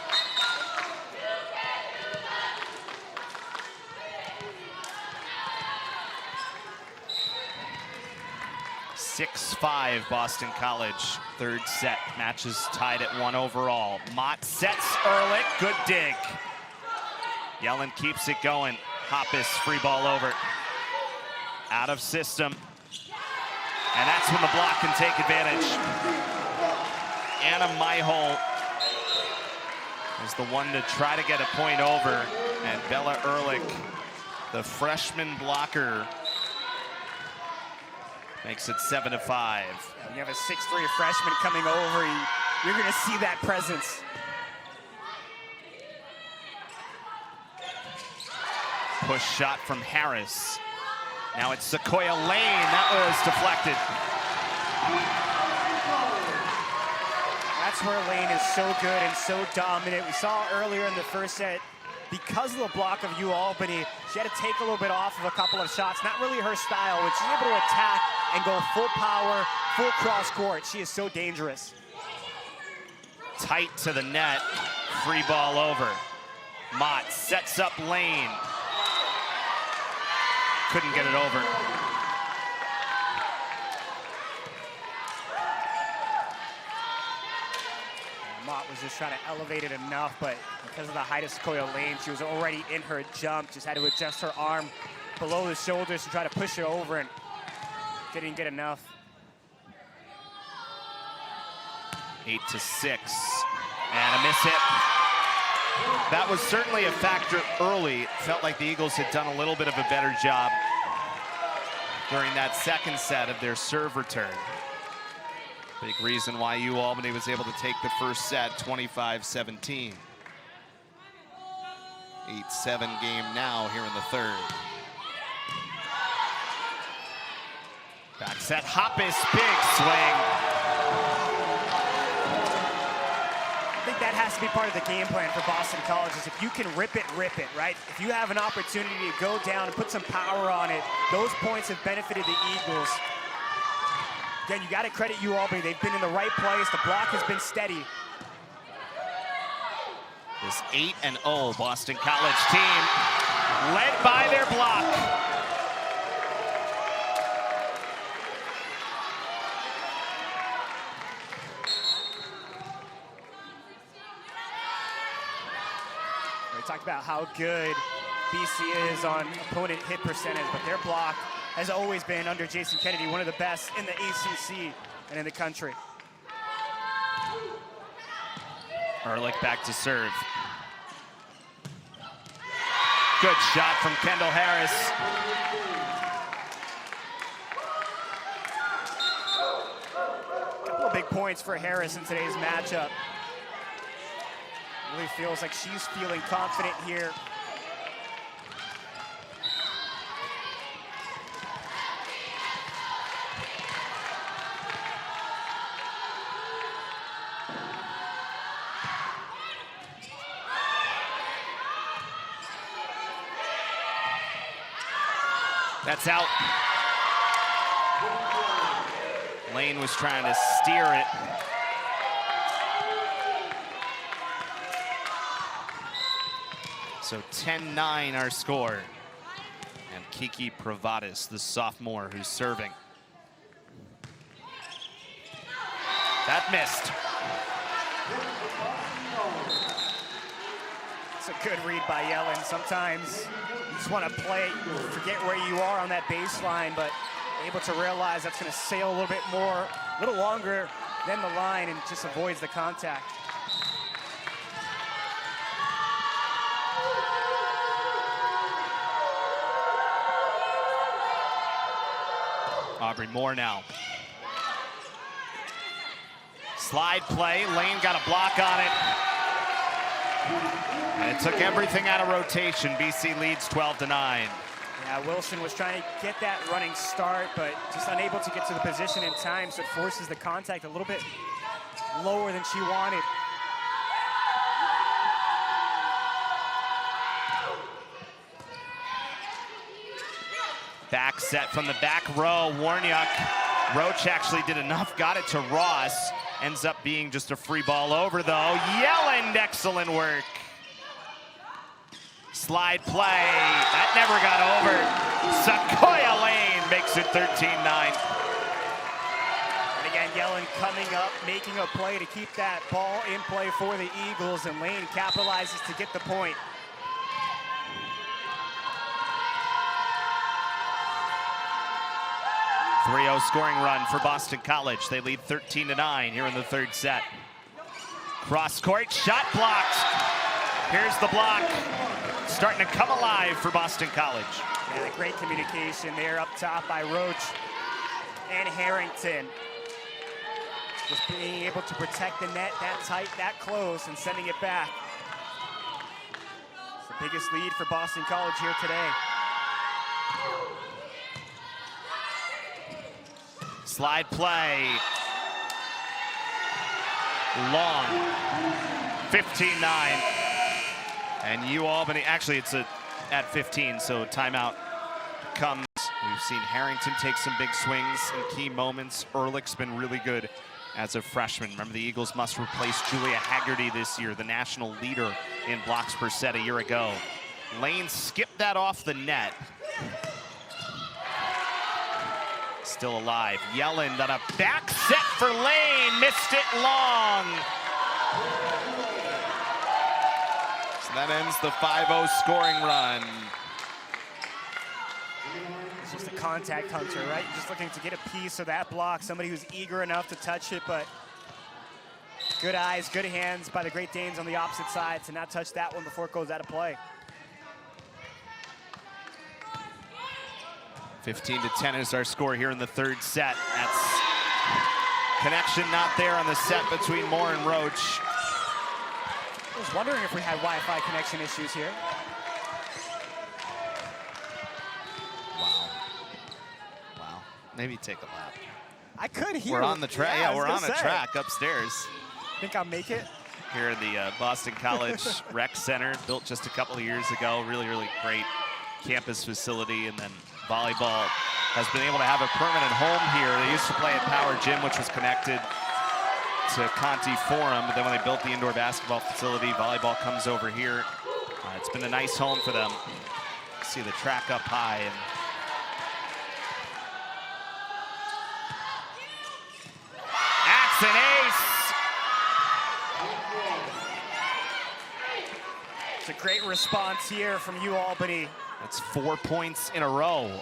6-5 Boston College. Third set. Matches tied at 1 overall. Mott sets Ehrlich. Good dig. Yellen keeps it going. Hoppus free ball over. Out of system. And that's when the block can take advantage. Anna Myhol is the one to try to get a point over. And Bella Ehrlich, the freshman blocker, makes it 7-5. Yeah, when you have a 6'3" freshman coming over, you're going to see that presence. Push shot from Harris. Now it's Sequoia Lane. That was deflected. That's where Lane is so good and so dominant. We saw earlier in the first set, because of the block of Ualbany, she had to take a little bit off of a couple of shots. Not really her style. When she's able to attack and go full power, full cross court, she is so dangerous. Tight to the net. Free ball over. Mott sets up Lane. Couldn't get it over. Mott was just trying to elevate it enough, but because of the height of Sequoia Lane, she was already in her jump, just had to adjust her arm below the shoulders to try to push it over, and didn't get enough. 8-6, and a miss hit. That was certainly a factor early. It felt like the Eagles had done a little bit of a better job during that second set of their serve return. Big reason why Ualbany was able to take the first set 25-17. 8-7 game now here in the third. Back set, Hoppus, big swing. I think that has to be part of the game plan for Boston College, is if you can rip it, right? If you have an opportunity to go down and put some power on it, those points have benefited the Eagles. Again, you got to credit Ualbany. They've been in the right place. The block has been steady. This 8-0 Boston College team, led by their block. We talked about how good BC is on opponent hit percentage, but their block has always been, under Jason Kennedy, one of the best in the ACC and in the country. Ehrlich back to serve. Good shot from Kendall Harris. A couple of big points for Harris in today's matchup. Really feels like she's feeling confident here. That's out. Lane was trying to steer it. So 10-9 our score. And Kiki Provatis, the sophomore who's serving. That missed. It's a good read by Yellen. Sometimes you just want to play, forget where you are on that baseline, but able to realize that's going to sail a little bit more, a little longer than the line, and just avoids the contact. Aubrey Moore now. Slide play, Lane got a block on it. And it took everything out of rotation. BC leads 12-9. Yeah, Wilson was trying to get that running start, but just unable to get to the position in time, so it forces the contact a little bit lower than she wanted. Back set from the back row, Warniuk. Roach actually did enough, got it to Ross. Ends up being just a free ball over though. Yelland, excellent work. Slide play, that never got over. Sequoia Lane makes it 13-9. And again, Yellen coming up, making a play to keep that ball in play for the Eagles, and Lane capitalizes to get the point. .3-0 scoring run for Boston College. They lead 13-9 here in the third set. Cross court, shot blocked. Here's the block. Starting to come alive for Boston College. Yeah, great communication there up top by Roach and Harrington. Just being able to protect the net that tight, that close, and sending it back. It's the biggest lead for Boston College here today. Slide play. Long. 15-9. And Ualbany, actually it's at 15, so timeout comes. We've seen Harrington take some big swings in key moments. Ehrlich's been really good as a freshman. Remember, the Eagles must replace Julia Haggerty this year, the national leader in blocks per set a year ago. Lane skipped that off the net. Still alive. Yelland on a back set for Lane. Missed it long. So that ends the 5-0 scoring run. It's just a contact hunter, right? You're just looking to get a piece of that block, somebody who's eager enough to touch it, but good eyes, good hands by the Great Danes on the opposite side to not touch that one before it goes out of play. 15-10 is our score here in the third set. That's connection not there on the set between Moore and Roach. I was wondering if we had Wi-Fi connection issues here. Wow. Wow. Maybe take a lap. I could hear. We're on the track. Yeah, we're on a track upstairs. Think I'll make it? Here in the Boston College Rec Center, built just a couple of years ago. Really, really great campus facility, and then volleyball has been able to have a permanent home here. They used to play at Power Gym, which was connected to Conti Forum, but then when they built the indoor basketball facility, volleyball comes over here. It's been a nice home for them. See the track up high. And that's an ace! It's a great response here from Ualbany. That's 4 points in a row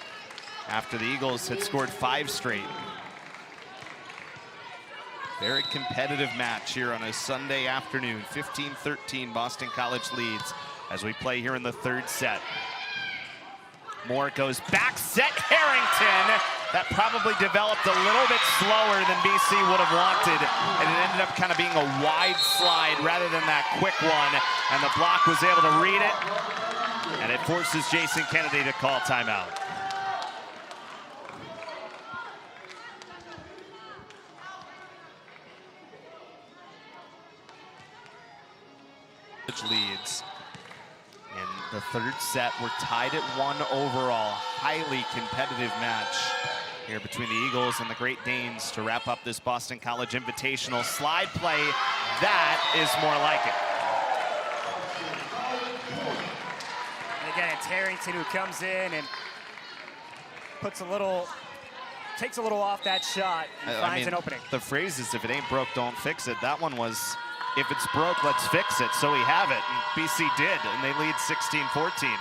after the Eagles had scored 5 straight. Very competitive match here on a Sunday afternoon. 15-13, Boston College leads as we play here in the third set. Moore goes back set, Harrington. That probably developed a little bit slower than BC would have wanted, and it ended up kind of being a wide slide rather than that quick one, and the block was able to read it, and it forces Jason Kennedy to call timeout. Leads in the third set. We're tied at 1 overall. Highly competitive match here between the Eagles and the Great Danes to wrap up this Boston College Invitational. Slide play, that is more like it. And again, it's Harrington who comes in and takes a little off that shot and finds an opening. The phrase is, if it ain't broke, don't fix it. That one was, if it's broke, let's fix it. So we have it, and BC did, and they lead 16-14.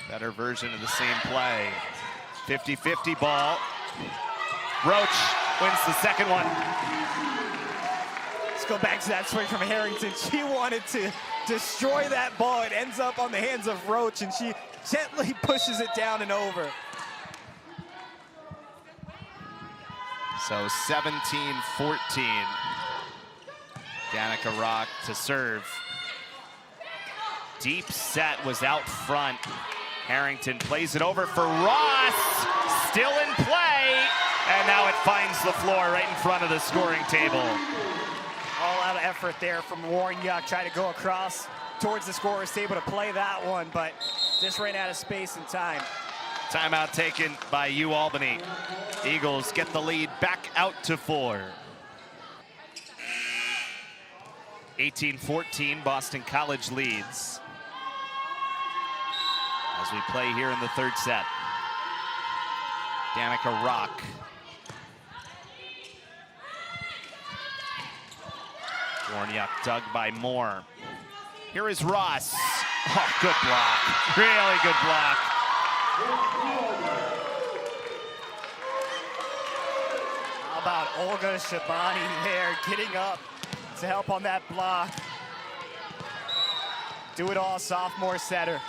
Better version of the same play. 50-50 ball. Roach wins the second one. Let's go back to that swing from Harrington. She wanted to destroy that ball. It ends up on the hands of Roach, and she gently pushes it down and over. So 17-14. Danica Rock to serve. deep set was out front. Harrington plays it over for Ross, still in play, and now it finds the floor right in front of the scoring table. All out effort there from Warnyuk, trying to go across towards the scorer's table to play that one, but just ran out of space and time. Timeout taken by Ualbany. Eagles get the lead back out to 4. 18-14, Boston College leads. As we play here in the third set. Danica Rock. Warnyuk dug by Moore. Here is Ross. Oh, good block. Really good block. How about Olga Shabani there getting up to help on that block. Do it all, sophomore setter.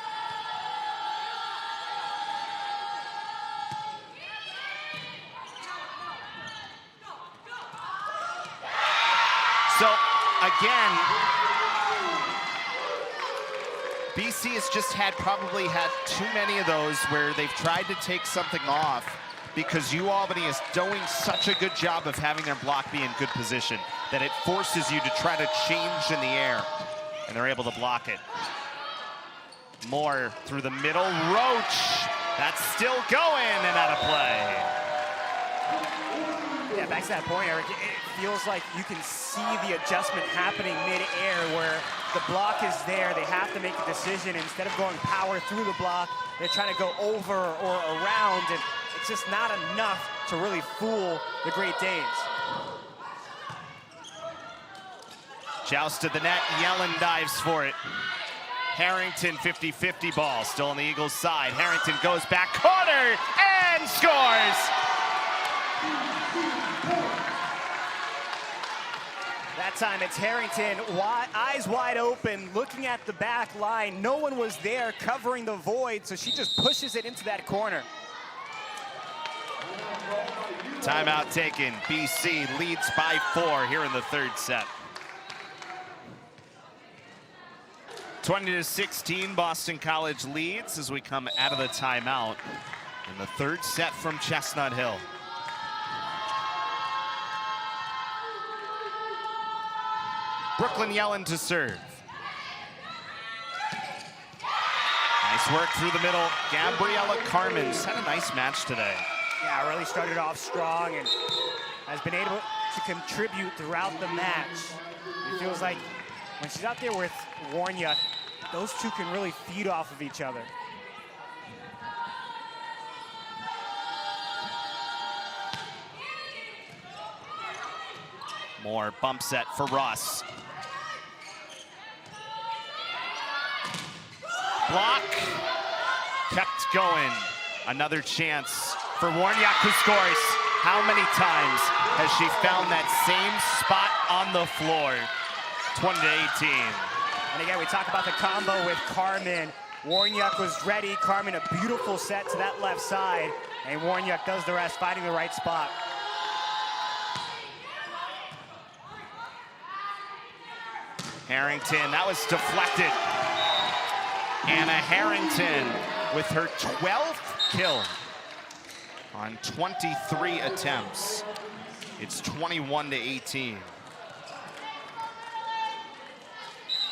So, again, BC has just probably had too many of those where they've tried to take something off because Ualbany is doing such a good job of having their block be in good position that it forces you to try to change in the air, and they're able to block it. Moore through the middle, Roach, that's still going and out of play. Yeah, back to that point, Eric, it feels like you can see the adjustment happening mid-air where the block is there, they have to make a decision. Instead of going power through the block, they're trying to go over or around, and it's just not enough to really fool the Great Danes. Joust to the net, Yellen dives for it. Harrington, 50-50 ball, still on the Eagles' side. Harrington goes back corner and scores! That time it's Harrington, eyes wide open, looking at the back line. No one was there covering the void, so she just pushes it into that corner. Timeout taken. BC leads by 4 here in the third set. 20-16, Boston College leads as we come out of the timeout in the third set from Chestnut Hill. Brooklyn Yellen to serve. Nice work through the middle. Gabriella Carmen's had a nice match today. Yeah, really started off strong and has been able to contribute throughout the match. It feels like when she's out there with Warnyuk, those two can really feed off of each other. More bump set for Ross. Block, kept going. Another chance for Warnyuk, who scores. How many times has she found that same spot on the floor? 20-18. And again, we talk about the combo with Carmen. Warnyuk was ready. Carmen, a beautiful set to that left side. And Warnyuk does the rest, finding the right spot. Harrington, that was deflected. Anna Harrington with her 12th kill on 23 attempts. It's 21-18.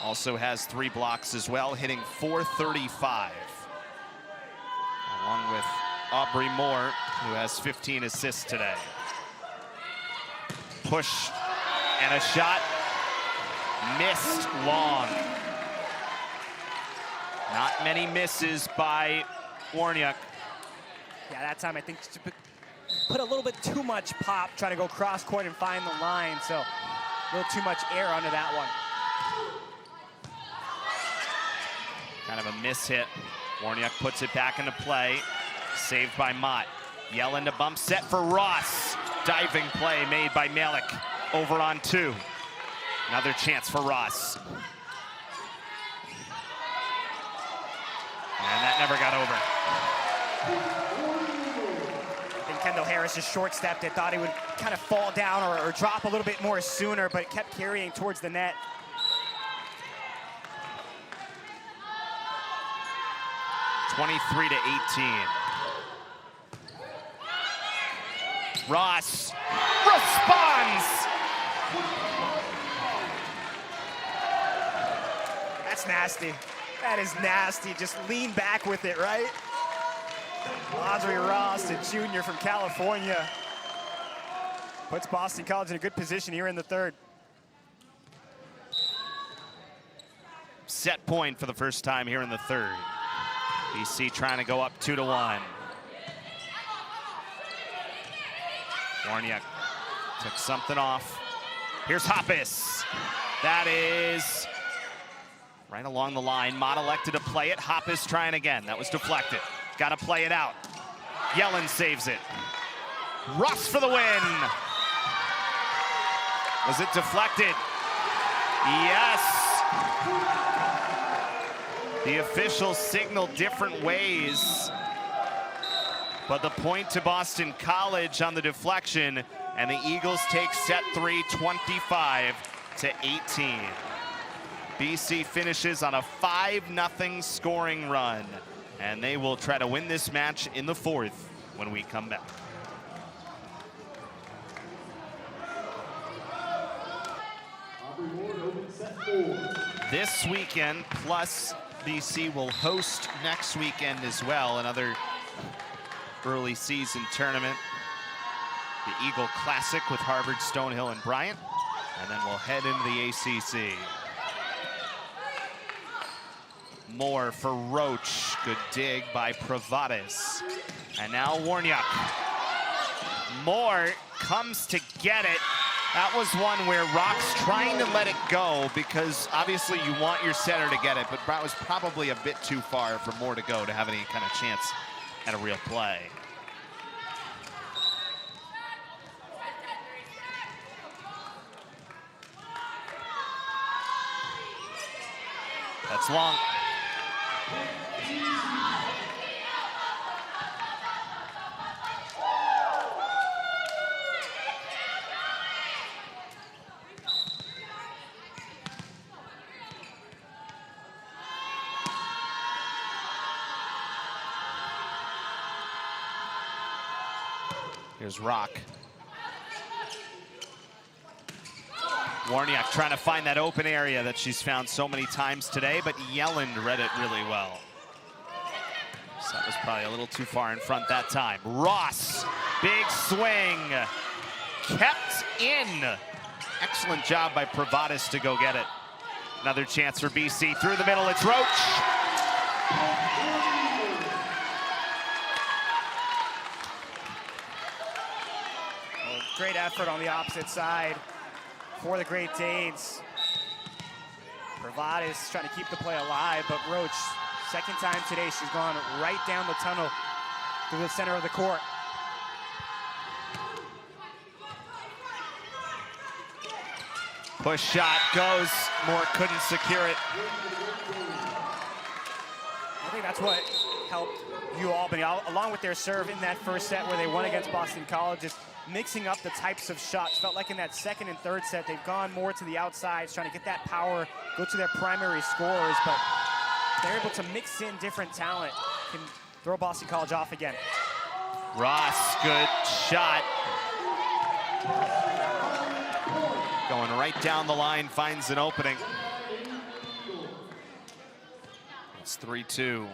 Also has 3 blocks as well, hitting .435. Along with Aubrey Moore, who has 15 assists today. Push and a shot. Missed long. Not many misses by Warnyuk. Yeah, that time I think she put a little bit too much pop, trying to go cross court and find the line, so a little too much air under that one. Kind of a miss hit. Warnyuk puts it back into play. Saved by Mott. Yellen to bump set for Ross. Diving play made by Malik. Over on 2. Another chance for Ross. And that never got over. I think Kendall Harris just short-stepped it, thought he would kind of fall down or drop a little bit more sooner, but it kept carrying towards the net. 23-18. Ross responds. That's nasty. That is nasty. Just lean back with it, right? Andre Ross, the junior from California, puts Boston College in a good position here in the third. Set point for the first time here in the third. BC trying to go up 2-1. Warniak took something off. Here's Hoppus. That is right along the line. Mott elected to play it. Hoppus trying again. That was deflected. Got to play it out. Yellen saves it. Russ for the win. Was it deflected? Yes. The officials signaled different ways, but the point to Boston College on the deflection, and the Eagles take set 3, 25-18. BC finishes on a 5-0 scoring run, and they will try to win this match in the fourth when we come back. This weekend, plus BC will host next weekend as well, another early season tournament. The Eagle Classic with Harvard, Stonehill, and Bryant. And then we'll head into the ACC. Moore for Roach. Good dig by Provatis. And now Warniak. Moore comes to get it. That was one where Rock's trying to let it go because obviously you want your setter to get it, but that was probably a bit too far for Moore to go to have any kind of chance at a real play. That's long. Here's Rock. Warniak trying to find that open area that she's found so many times today, but Yellen read it really well. So that was probably a little too far in front that time. Ross, big swing, kept in. Excellent job by Provatis to go get it. Another chance for BC through the middle, it's Roach. Great effort on the opposite side for the Great Danes. Provatis trying to keep the play alive, but Roach, second time today, she's gone right down the tunnel through the center of the court. Push shot goes, Moore couldn't secure it. I think that's what helped Ualbany, along with their serve in that first set where they won against Boston College, just mixing up the types of shots. Felt like in that second and third set, they've gone more to the outsides, trying to get that power, go to their primary scorers, but they're able to mix in different talent, can throw Boston College off again. Ross, good shot. Going right down the line, finds an opening. It's 3-2.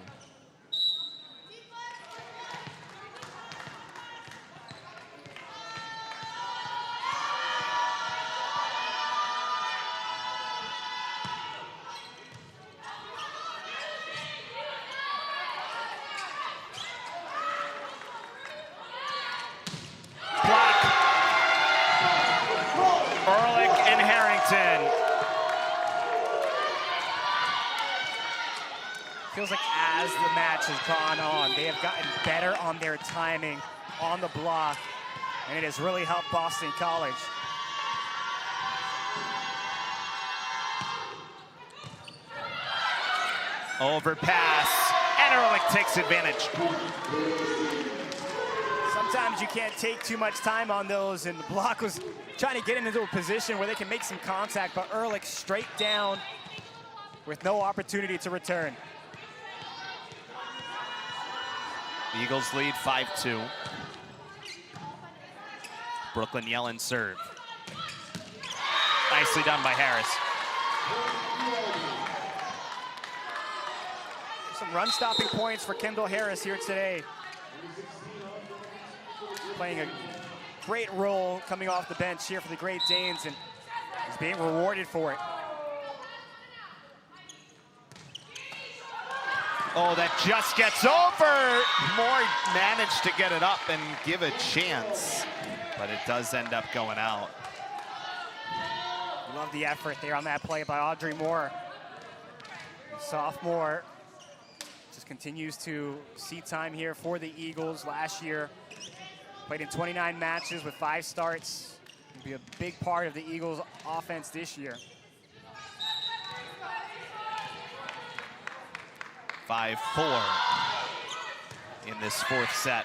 Feels like as the match has gone on, they have gotten better on their timing on the block, and it has really helped Boston College. Overpass, and Ehrlich takes advantage. Sometimes you can't take too much time on those, and the block was trying to get into a position where they can make some contact, but Ehrlich straight down with no opportunity to return. Eagles lead 5-2. Brooklyn Yellen serve. Nicely done by Harris. Some run-stopping points for Kendall Harris here today. Playing a great role coming off the bench here for the Great Danes, and he's being rewarded for it. Oh, that just gets over. Moore managed to get it up and give a chance, but it does end up going out. Love the effort there on that play by Audrey Moore. The sophomore just continues to see time here for the Eagles. Last year, played in 29 matches with 5 starts. Will be a big part of the Eagles' offense this year. 5-4 in this 4th set.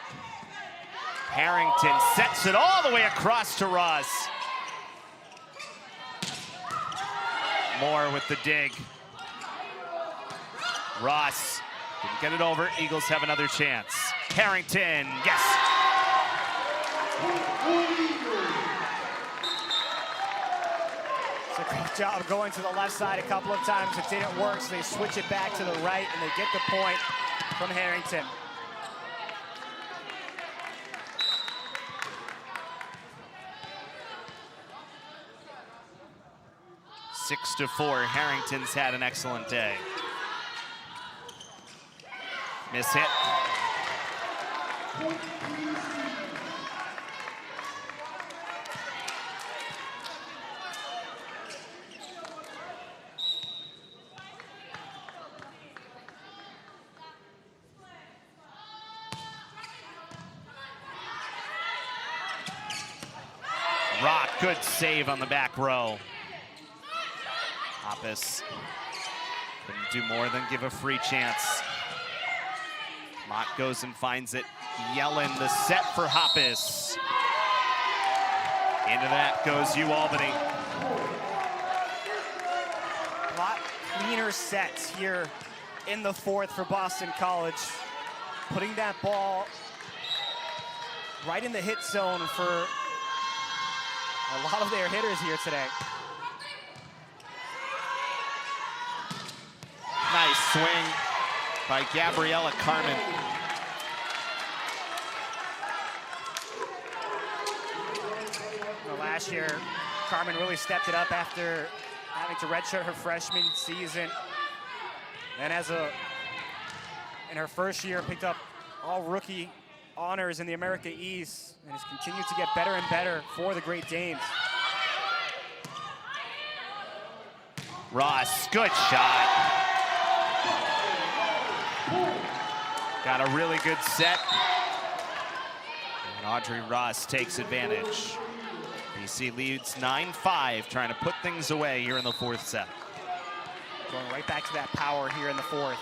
Harrington sets it all the way across to Ross. Moore with the dig. Ross didn't get it over. Eagles have another chance. Harrington, yes. It's a great job going to the left side a couple of times. It didn't work, so they switch it back to the right, and they get the point from Harrington. Six to 4. Harrington's had an excellent day. Miss hit. Rock, good save on the back row. Hoppus couldn't do more than give a free chance. Mott goes and finds it. Yellen the set for Hoppus. Into that goes Ualbany. A lot cleaner sets here in the 4th for Boston College. Putting that ball right in the hit zone for a lot of their hitters here today. Nice swing by Gabriella Carmen. Well, last year, Carmen really stepped it up after having to redshirt her freshman season. And in her first year, picked up all rookie honors in the America East and has continued to get better and better for the Great Danes. Ross, good shot. Got a really good set. And Audrey Ross takes advantage. BC leads 9-5, trying to put things away here in the 4th set. Going right back to that power here in the 4th.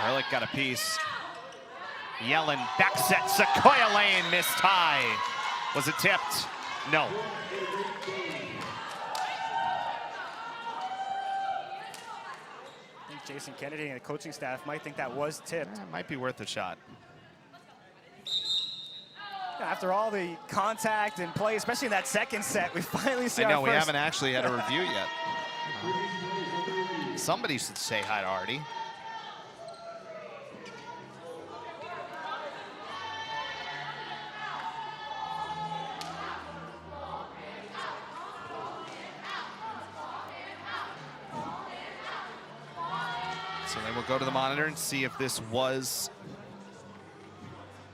Ehrlich got a piece. Yellen back set, Sequoia Lane, missed tie. Was it tipped? No. I think Jason Kennedy and the coaching staff might think that was tipped. It might be worth a shot. After all the contact and play, especially in that 2nd set, we finally see I know, our we first... haven't actually had a review yet. Somebody should say hi to Artie. So they will go to the monitor and see if this was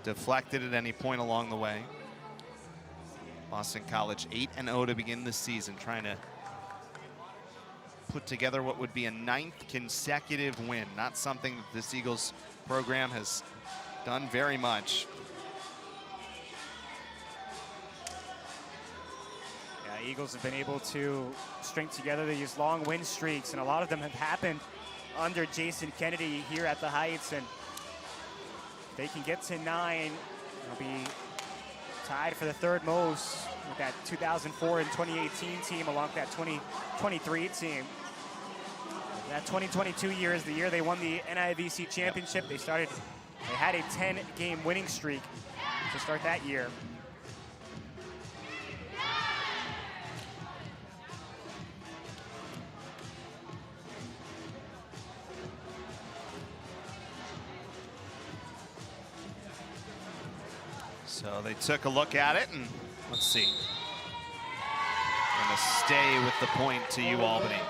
deflected at any point along the way. Boston College 8-0 to begin the season, trying to put together what would be a 9th consecutive win. Not something that this Eagles program has done very much. Yeah, Eagles have been able to string together these long win streaks, and a lot of them have happened under Jason Kennedy here at the Heights, and they can get to 9. They'll be tied for the 3rd most with that 2004 and 2018 team, along with that 2023 team. That 2022 year is the year they won the NIVC championship. They had a 10-game winning streak to start that year. So they took a look at it, and let's see. Gonna stay with the point to Ualbany.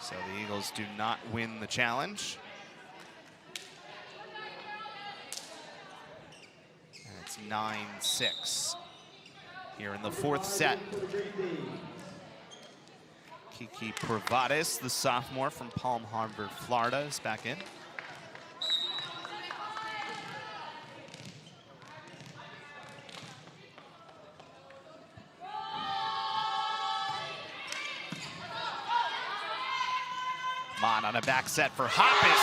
So the Eagles do not win the challenge. And it's 9-6 here in the fourth set. Kiki Privadis, the sophomore from Palm Harbor, Florida, is back in. Mott on a back set for Hoppus.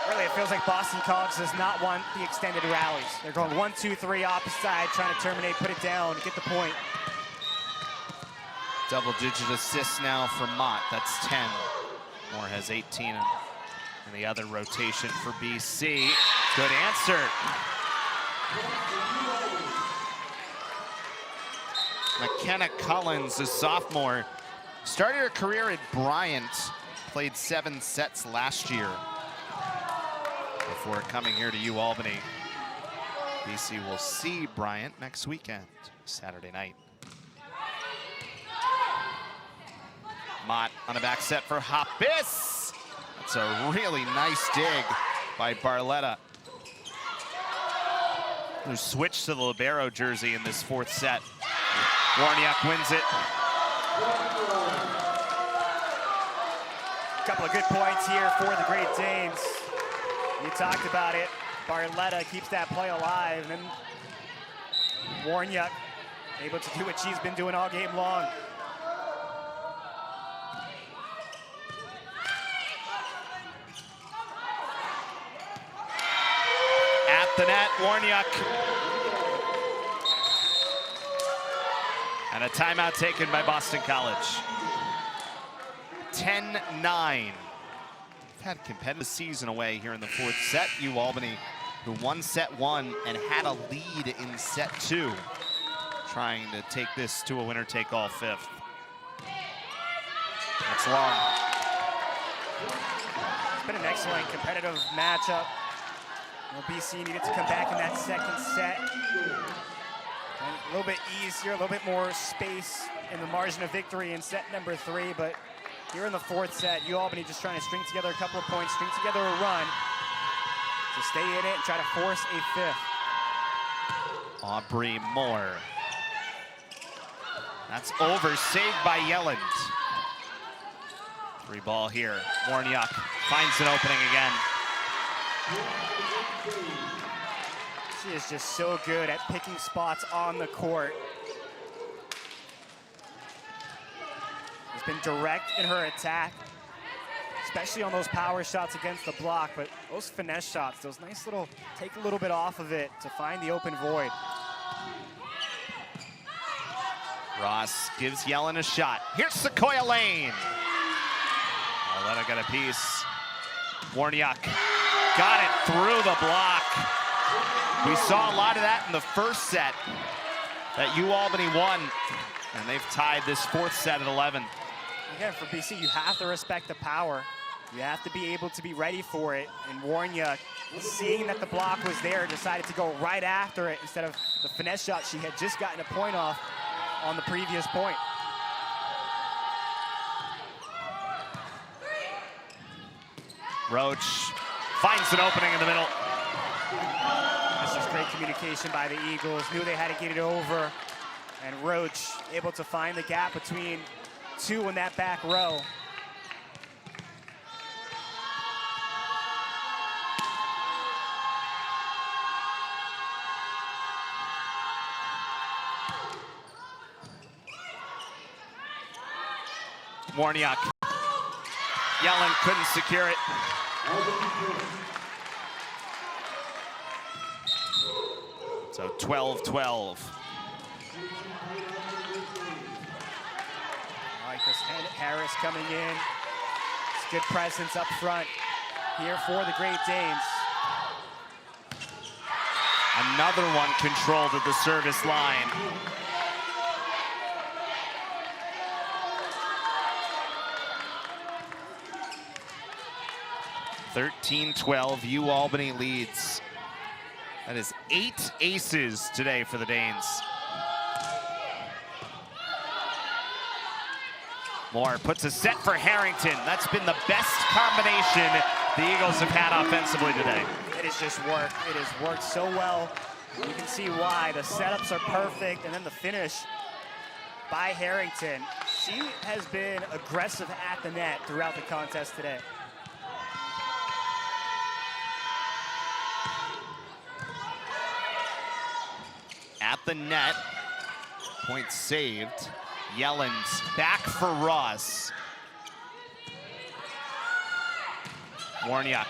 Really, it feels like Boston College does not want the extended rallies. They're going 1, 2, 3 opposite side, trying to terminate, put it down, get the point. Double-digit assists now for Mott. That's 10. Moore has 18 in the other rotation for BC. Good answer. McKenna Collins, a sophomore, started her career at Bryant, played 7 sets last year before coming here to Ualbany. BC will see Bryant next weekend, Saturday night. Mott on a back set for Hoppus. That's a really nice dig by Barletta, who switched to the libero jersey in this fourth set. Warniak wins it. A couple of good points here for the Great Danes. You talked about it. Barletta keeps that play alive, and Warniak able to do what she's been doing all game long. At the net, Warniak. And a timeout taken by Boston College. 10-9. We've had competitive season away here in the fourth set. Ualbany, who won set 1 and had a lead in set 2, trying to take this to a winner-take-all fifth. That's long. It's been an excellent competitive matchup. BC needed to come back in that second set. And a little bit easier, a little bit more space in the margin of victory in set number 3, but here in the fourth set, Ualbany just trying to string together a couple of points, string together a run to stay in it and try to force a fifth. Aubrey Moore. That's over, saved by Yelland. 3 ball here. Warniak finds an opening again. She is just so good at picking spots on the court. Has been direct in her attack, especially on those power shots against the block, but those finesse shots, those nice little, take a little bit off of it to find the open void. Ross gives Yellen a shot. Here's Sequoia Lane. Arletta got a piece. Warniak got it through the block. We saw a lot of that in the first set that Ualbany won, and they've tied this fourth set at 11. Again, for BC, you have to respect the power. You have to be able to be ready for it. And Warniak, seeing that the block was there, decided to go right after it instead of the finesse shot she had just gotten a point off on the previous point. Roach finds an opening in the middle. That's just great communication by the Eagles. Knew they had to get it over. And Roach able to find the gap between 2 in that back row. Warniak. Yellen couldn't secure it. So 12-12. I like this Harris coming in. It's good presence up front here for the Great Danes. Another one controlled at the service line. (13-12), Ualbany leads. That is 8 aces today for the Danes. Moore puts a set for Harrington. That's been the best combination the Eagles have had offensively today. It has just worked. It has worked so well. You can see why. The setups are perfect, and then the finish by Harrington. She has been aggressive at the net throughout the contest today. At the net, point saved. Yellens back for Ross. Warniak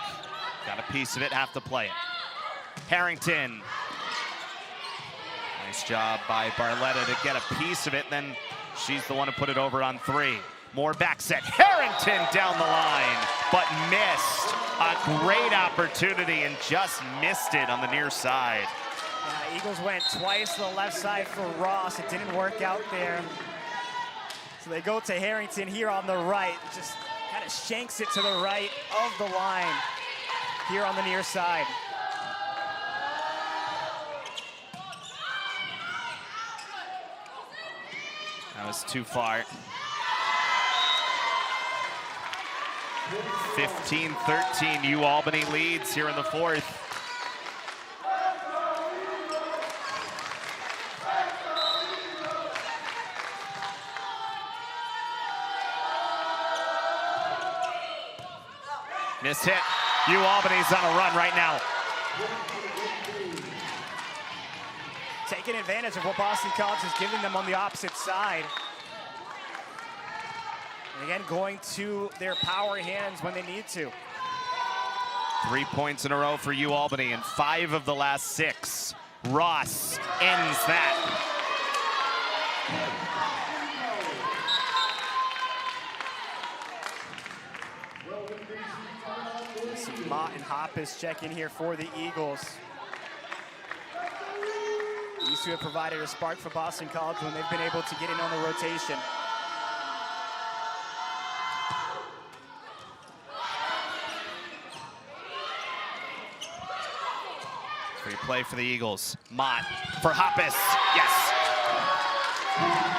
got a piece of it, have to play it. Harrington. Nice job by Barletta to get a piece of it, then she's the one to put it over on 3. More back set. Harrington down the line, but missed. A great opportunity and just missed it on the near side. Yeah, Eagles went twice to the left side for Ross. It didn't work out there. So they go to Harrington here on the right. Just kind of shanks it to the right of the line here on the near side. That was too far. 15-13, Ualbany leads here in the 4th. Miss hit. Ualbany's on a run right now. Taking advantage of what Boston College is giving them on the opposite side. And again, going to their power hands when they need to. 3 points in a row for Ualbany and 5 of the last 6. Ross ends that. Mott and Hoppus check in here for the Eagles. These two have provided a spark for Boston College when they've been able to get in on the rotation. Free play for the Eagles. Mott for Hoppus. Yes.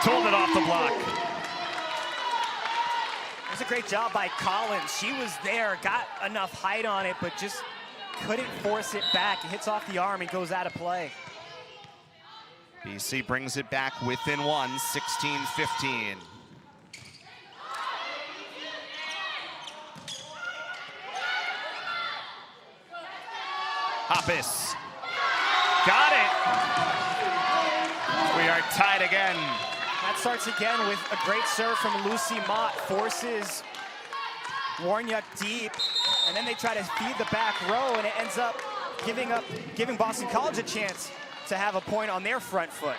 Told it off the block. It was a great job by Collins. She was there, got enough height on it, but just couldn't force it back. It hits off the arm and goes out of play. BC brings it back within 1, 16-15. Hoppus. Got it. We are tied again. That starts again with a great serve from Lucy Mott. Forces Warniak deep, and then they try to feed the back row, and it ends up giving Boston College a chance to have a point on their front foot.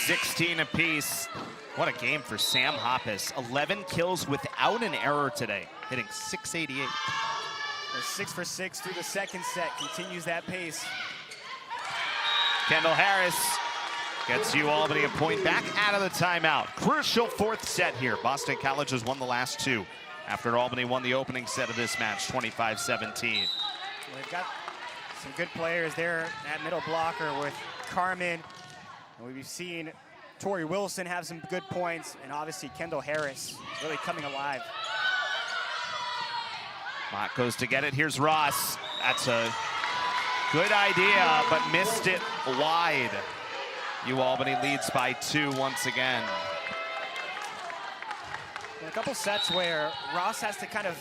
16 apiece. What a game for Sam Hoppus. 11 kills without an error today, hitting .688. They're 6 for 6 through the second set, continues that pace. Kendall Harris gets Ualbany a point back out of the timeout. Crucial fourth set here. Boston College has won the last two after Albany won the opening set of this match, 25-17. They've got some good players there at middle blocker with Carmen. And we've seen Tori Wilson have some good points, and obviously Kendall Harris really coming alive. Mott goes to get it. Here's Ross. That's a good idea, but missed it wide. Ualbany leads by 2 once again. A couple sets where Ross has to kind of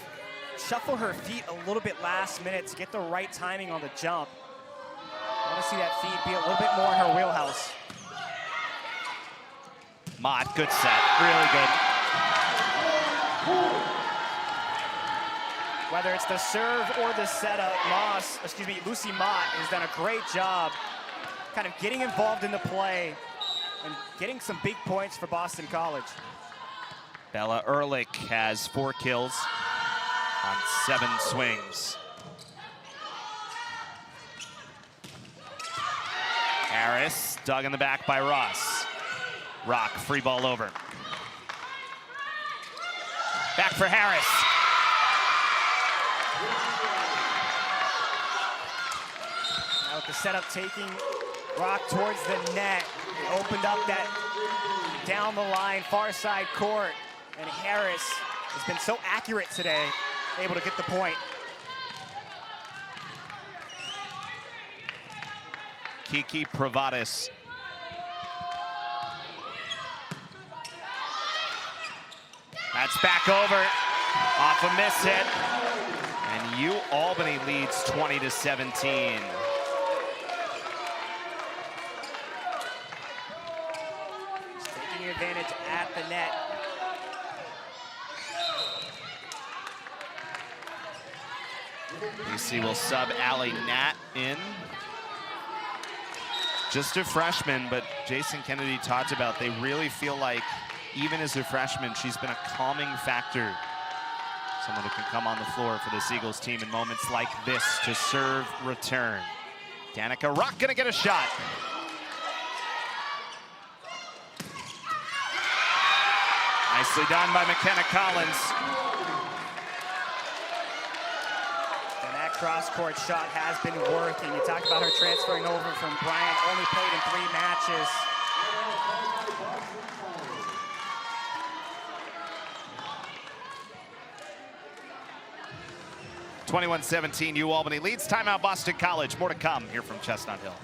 shuffle her feet a little bit last minute to get the right timing on the jump. I want to see that feet be a little bit more in her wheelhouse. Mott, good set, really good. Whether it's the serve or the setup, Lucy Mott has done a great job kind of getting involved in the play and getting some big points for Boston College. Bella Ehrlich has 4 kills on 7 swings. Harris dug in the back by Ross. Rock, free ball over. Back for Harris. Now with the setup taking Rock towards the net, it opened up that down the line, far side court, and Harris has been so accurate today, able to get the point. Kiki Provatis. That's back over, off a miss hit. And Ualbany leads 20-17. Taking advantage at the net. BC will sub Allie Nat in. Just a freshman, but Jason Kennedy talked about they really feel like even as a freshman, she's been a calming factor. Someone who can come on the floor for this Eagles team in moments like this to serve return. Danica Rock gonna get a shot. Nicely done by McKenna Collins. And that cross-court shot has been working. You talked about her transferring over from Bryant, only played in 3 matches. 21-17, Ualbany leads. Timeout, Boston College. More to come here from Chestnut Hill.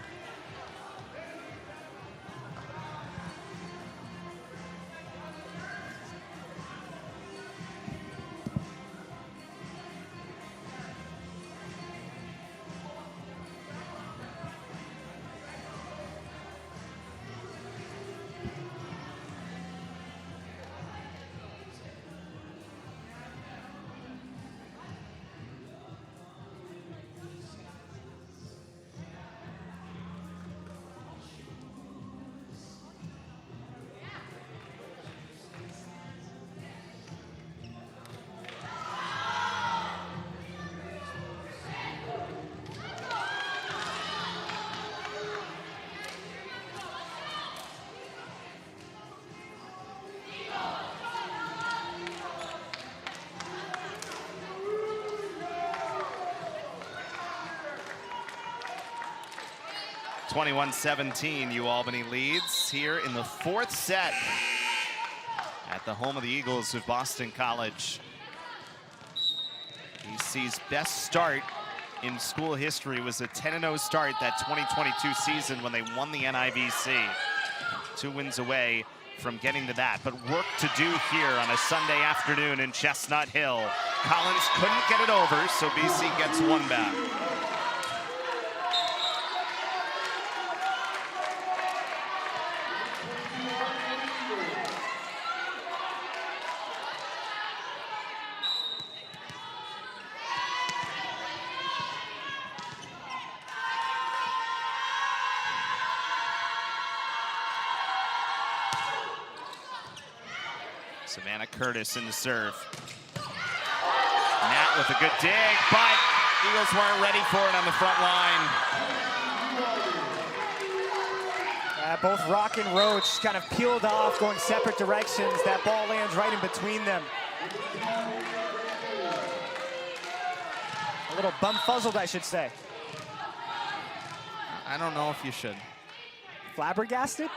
(21-17), Ualbany leads here in the 4th set at the home of the Eagles of Boston College. BC's best start in school history was a 10-0 start that 2022 season when they won the NIVC. 2 wins away from getting to that, but work to do here on a Sunday afternoon in Chestnut Hill. Collins couldn't get it over, so BC gets 1 back. Savannah Curtis in the serve. Nat with a good dig, but Eagles weren't ready for it on the front line. Both Rock and Roach kind of peeled off, going separate directions. That ball lands right in between them. A little bum-fuzzled, I should say. I don't know if you should. Flabbergasted?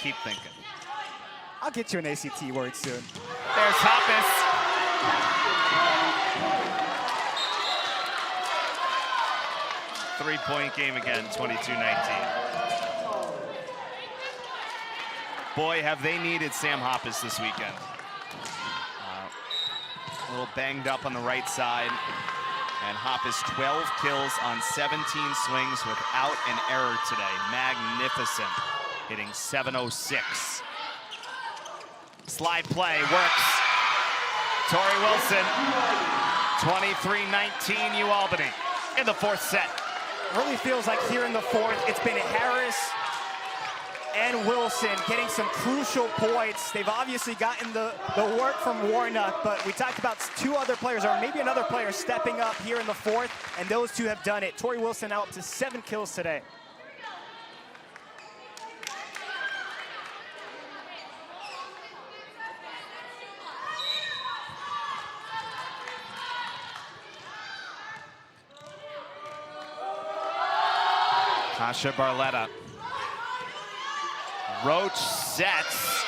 Keep thinking. I'll get you an ACT word soon. There's Hoppus. Three-point game again, 22-19. Boy, have they needed Sam Hoppus this weekend. A little banged up on the right side. And Hoppus 12 kills on 17 swings without an error today. Magnificent, hitting .706. Slide play works. Tori Wilson, 23-19 Ualbany in the fourth set. Really feels like here in the fourth, it's been Harris and Wilson getting some crucial points. They've obviously gotten the work from Warnock, but we talked about two other players, or maybe another player stepping up here in the fourth, and those two have done it. Tori Wilson now up to 7 kills today. Tasha Barletta. Roach sets.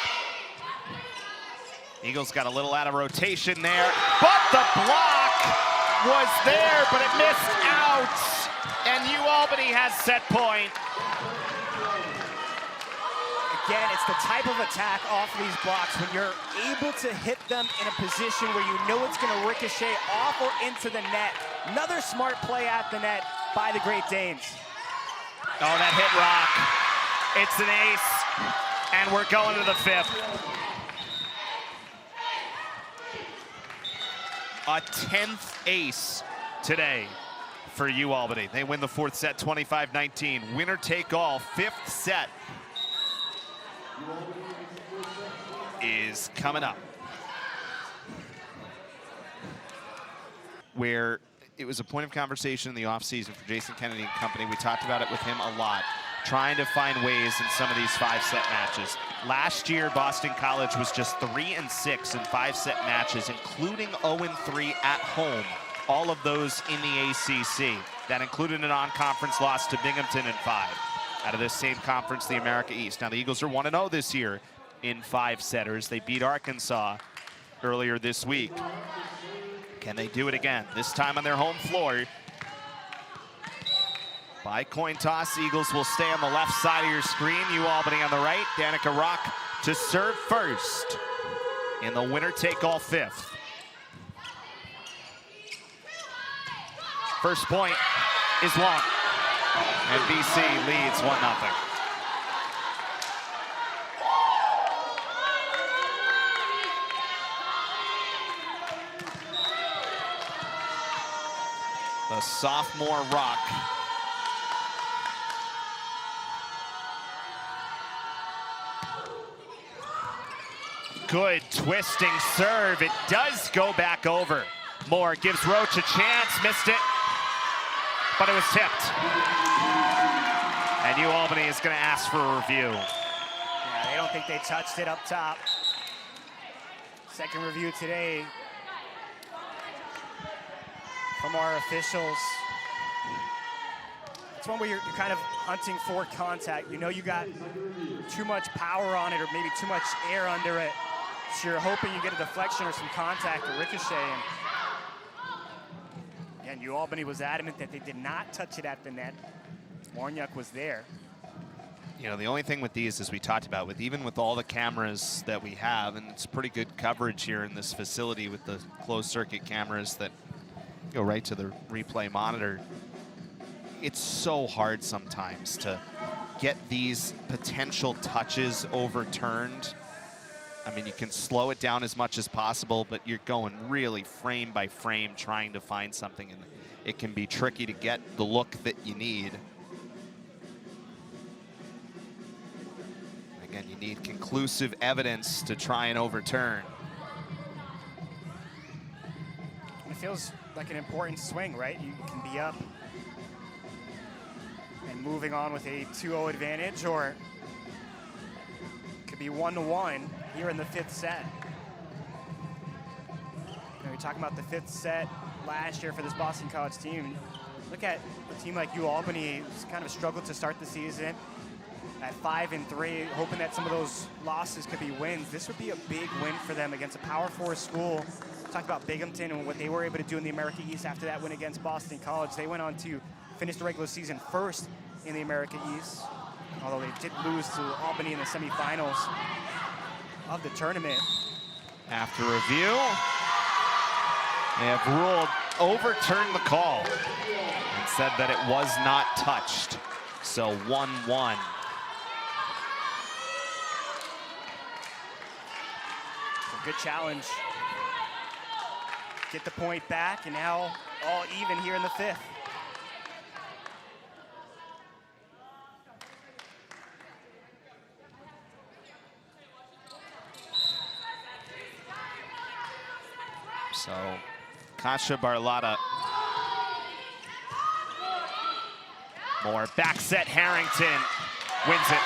Eagles got a little out of rotation there, but the block was there, but it missed out. And Ualbany has set point. Again, it's the type of attack off these blocks when you're able to hit them in a position where you know it's going to ricochet off or into the net. Another smart play at the net by the Great Danes. Oh, that hit Rock. It's an ace, and we're going to the fifth. A 10th ace today for Ualbany. They win the fourth set, 25-19. Winner take all, fifth set is coming up. Where it was a point of conversation in the offseason for Jason Kennedy and company. We talked about it with him a lot, trying to find ways in some of these 5-set matches. Last year, Boston College was just 3-6 in 5-set matches, including 0-3 at home. All of those in the ACC. That included a non-conference loss to Binghamton in 5. Out of this same conference, the America East. Now the Eagles are 1-0 this year in 5-setters. They beat Arkansas earlier this week. Can they do it again? This time on their home floor. By coin toss, Eagles will stay on the left side of your screen. Ualbany on the right. Danica Rock to serve first in the winner-take-all fifth. First point is long. And BC leads 1-0. The sophomore Rock. Good twisting serve. It does go back over. Moore gives Roach a chance, missed it, but it was tipped. And Ualbany is going to ask for a review. Yeah, they don't think they touched it up top. Second review today from our officials. It's one where you're kind of hunting for contact. You know you got too much power on it or maybe too much air under it. So you're hoping you get a deflection or some contact or ricochet. And Ualbany was adamant that they did not touch it at the net. Warnock was there. You know, the only thing with these, as we talked about, even with all the cameras that we have, and it's pretty good coverage here in this facility with the closed circuit cameras that go right to the replay monitor. It's so hard sometimes to get these potential touches overturned. I mean, you can slow it down as much as possible, but you're going really frame by frame trying to find something, and it can be tricky to get the look that you need. Again, you need conclusive evidence to try and overturn. It feels like an important swing, right? You can be up and moving on with a 2-0 advantage, or it could be 1-1 here in the 5th set. You know, you're talking about the 5th set last year for this Boston College team. Look at a team like Ualbany, who's kind of struggled to start the season at 5-3, hoping that some of those losses could be wins. This would be a big win for them against a Power 4 school. Talk about Binghamton and what they were able to do in the America East after that win against Boston College. They went on to finish the regular season first in the America East, although they did lose to Albany in the semifinals of the tournament. After review, they have ruled, overturned the call and said that it was not touched. So 1-1. Good challenge. Get the point back, and now all even here in the 5th. So Kasha Barlotta. More back set. Harrington wins it.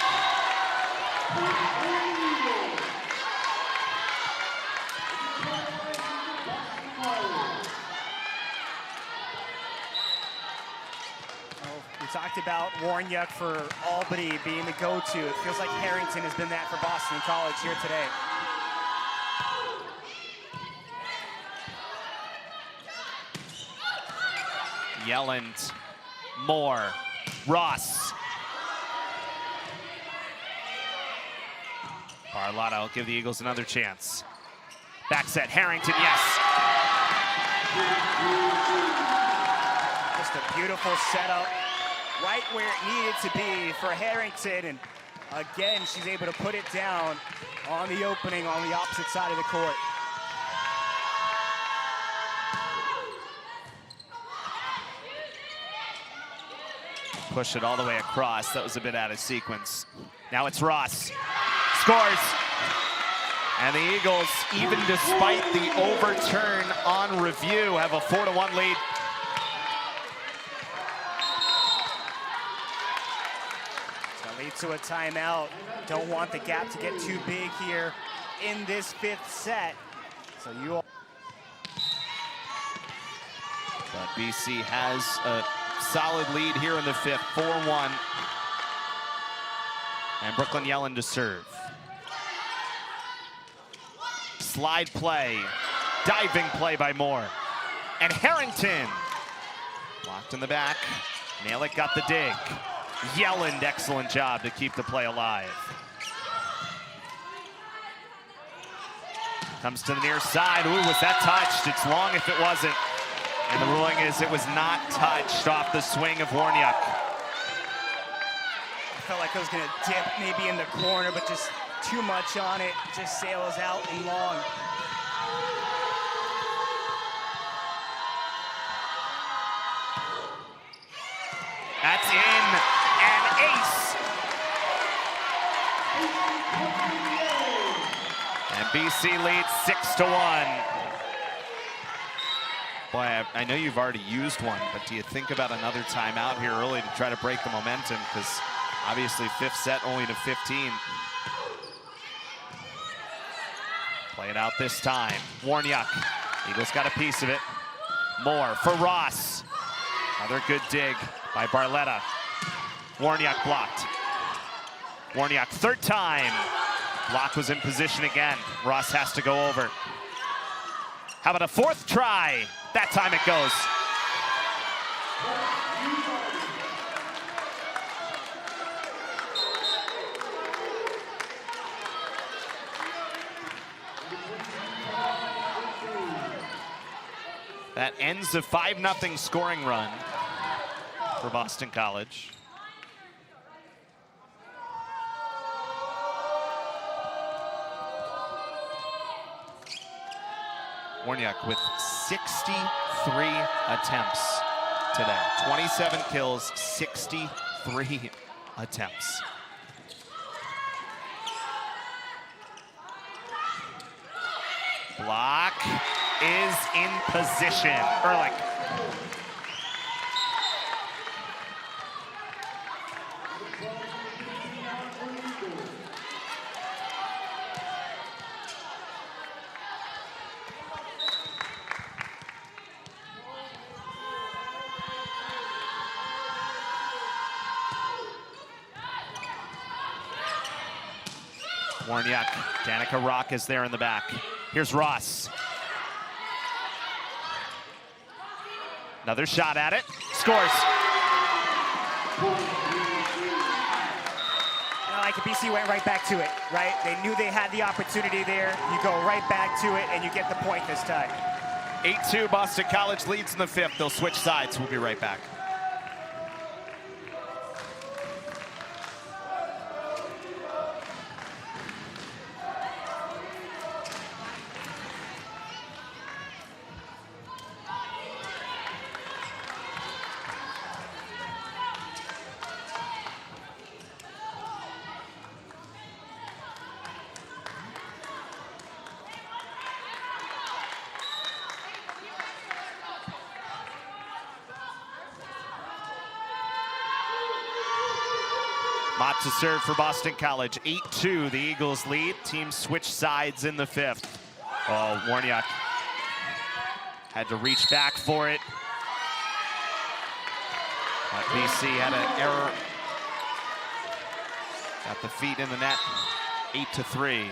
We talked about Warniuk for Albany being the go-to. It feels like Harrington has been that for Boston College here today. Yelland, Moore, Ross. Barlotta will give the Eagles another chance. Back set, Harrington, yes. Just a beautiful setup, right where it needed to be for Harrington. And again, she's able to put it down on the opening on the opposite side of the court. Push it all the way across. That was a bit out of sequence. Now it's Ross. Scores. And the Eagles, even despite the overturn on review, have a 4-1 lead. That leads to a timeout. Don't want the gap to get too big here in this 5th set. So you all. But BC has a solid lead here in the 5th, 4-1. And Brooklyn Yellen to serve. Slide play, diving play by Moore. And Harrington, blocked in the back. Malik got the dig. Yellen, excellent job to keep the play alive. Comes to the near side. Ooh, was that touched? It's long if it wasn't. And the ruling is it was not touched off the swing of Warniuk. I felt like I was gonna dip maybe in the corner, but just too much on it. Just sails out and long. That's in, and ace. And BC leads 6-1. Boy, I know you've already used one, but do you think about another timeout here early to try to break the momentum? Because obviously 5th set only to 15. Play it out this time. Warniuk. Eagles got a piece of it. Moore for Ross. Another good dig by Barletta. Warniuk blocked. Warniuk, 3rd time. Block was in position again. Ross has to go over. How about a 4th try? That time it goes. That ends a 5-0 scoring run for Boston College. Warniuk with 63 attempts today. 27 kills, 63 attempts. Block is in position. Ehrlich. Warniak, Danica Rock is there in the back. Here's Ross. Another shot at it, scores. Like BC went right back to it, right? They knew they had the opportunity there. You go right back to it and you get the point this time. 8-2, Boston College leads in the fifth. They'll switch sides, we'll be right back. Mott to serve for Boston College. 8-2, the Eagles lead. Teams switch sides in the fifth. Oh, Warniak had to reach back for it. But BC had an error. Got the feet in the net. 8-3.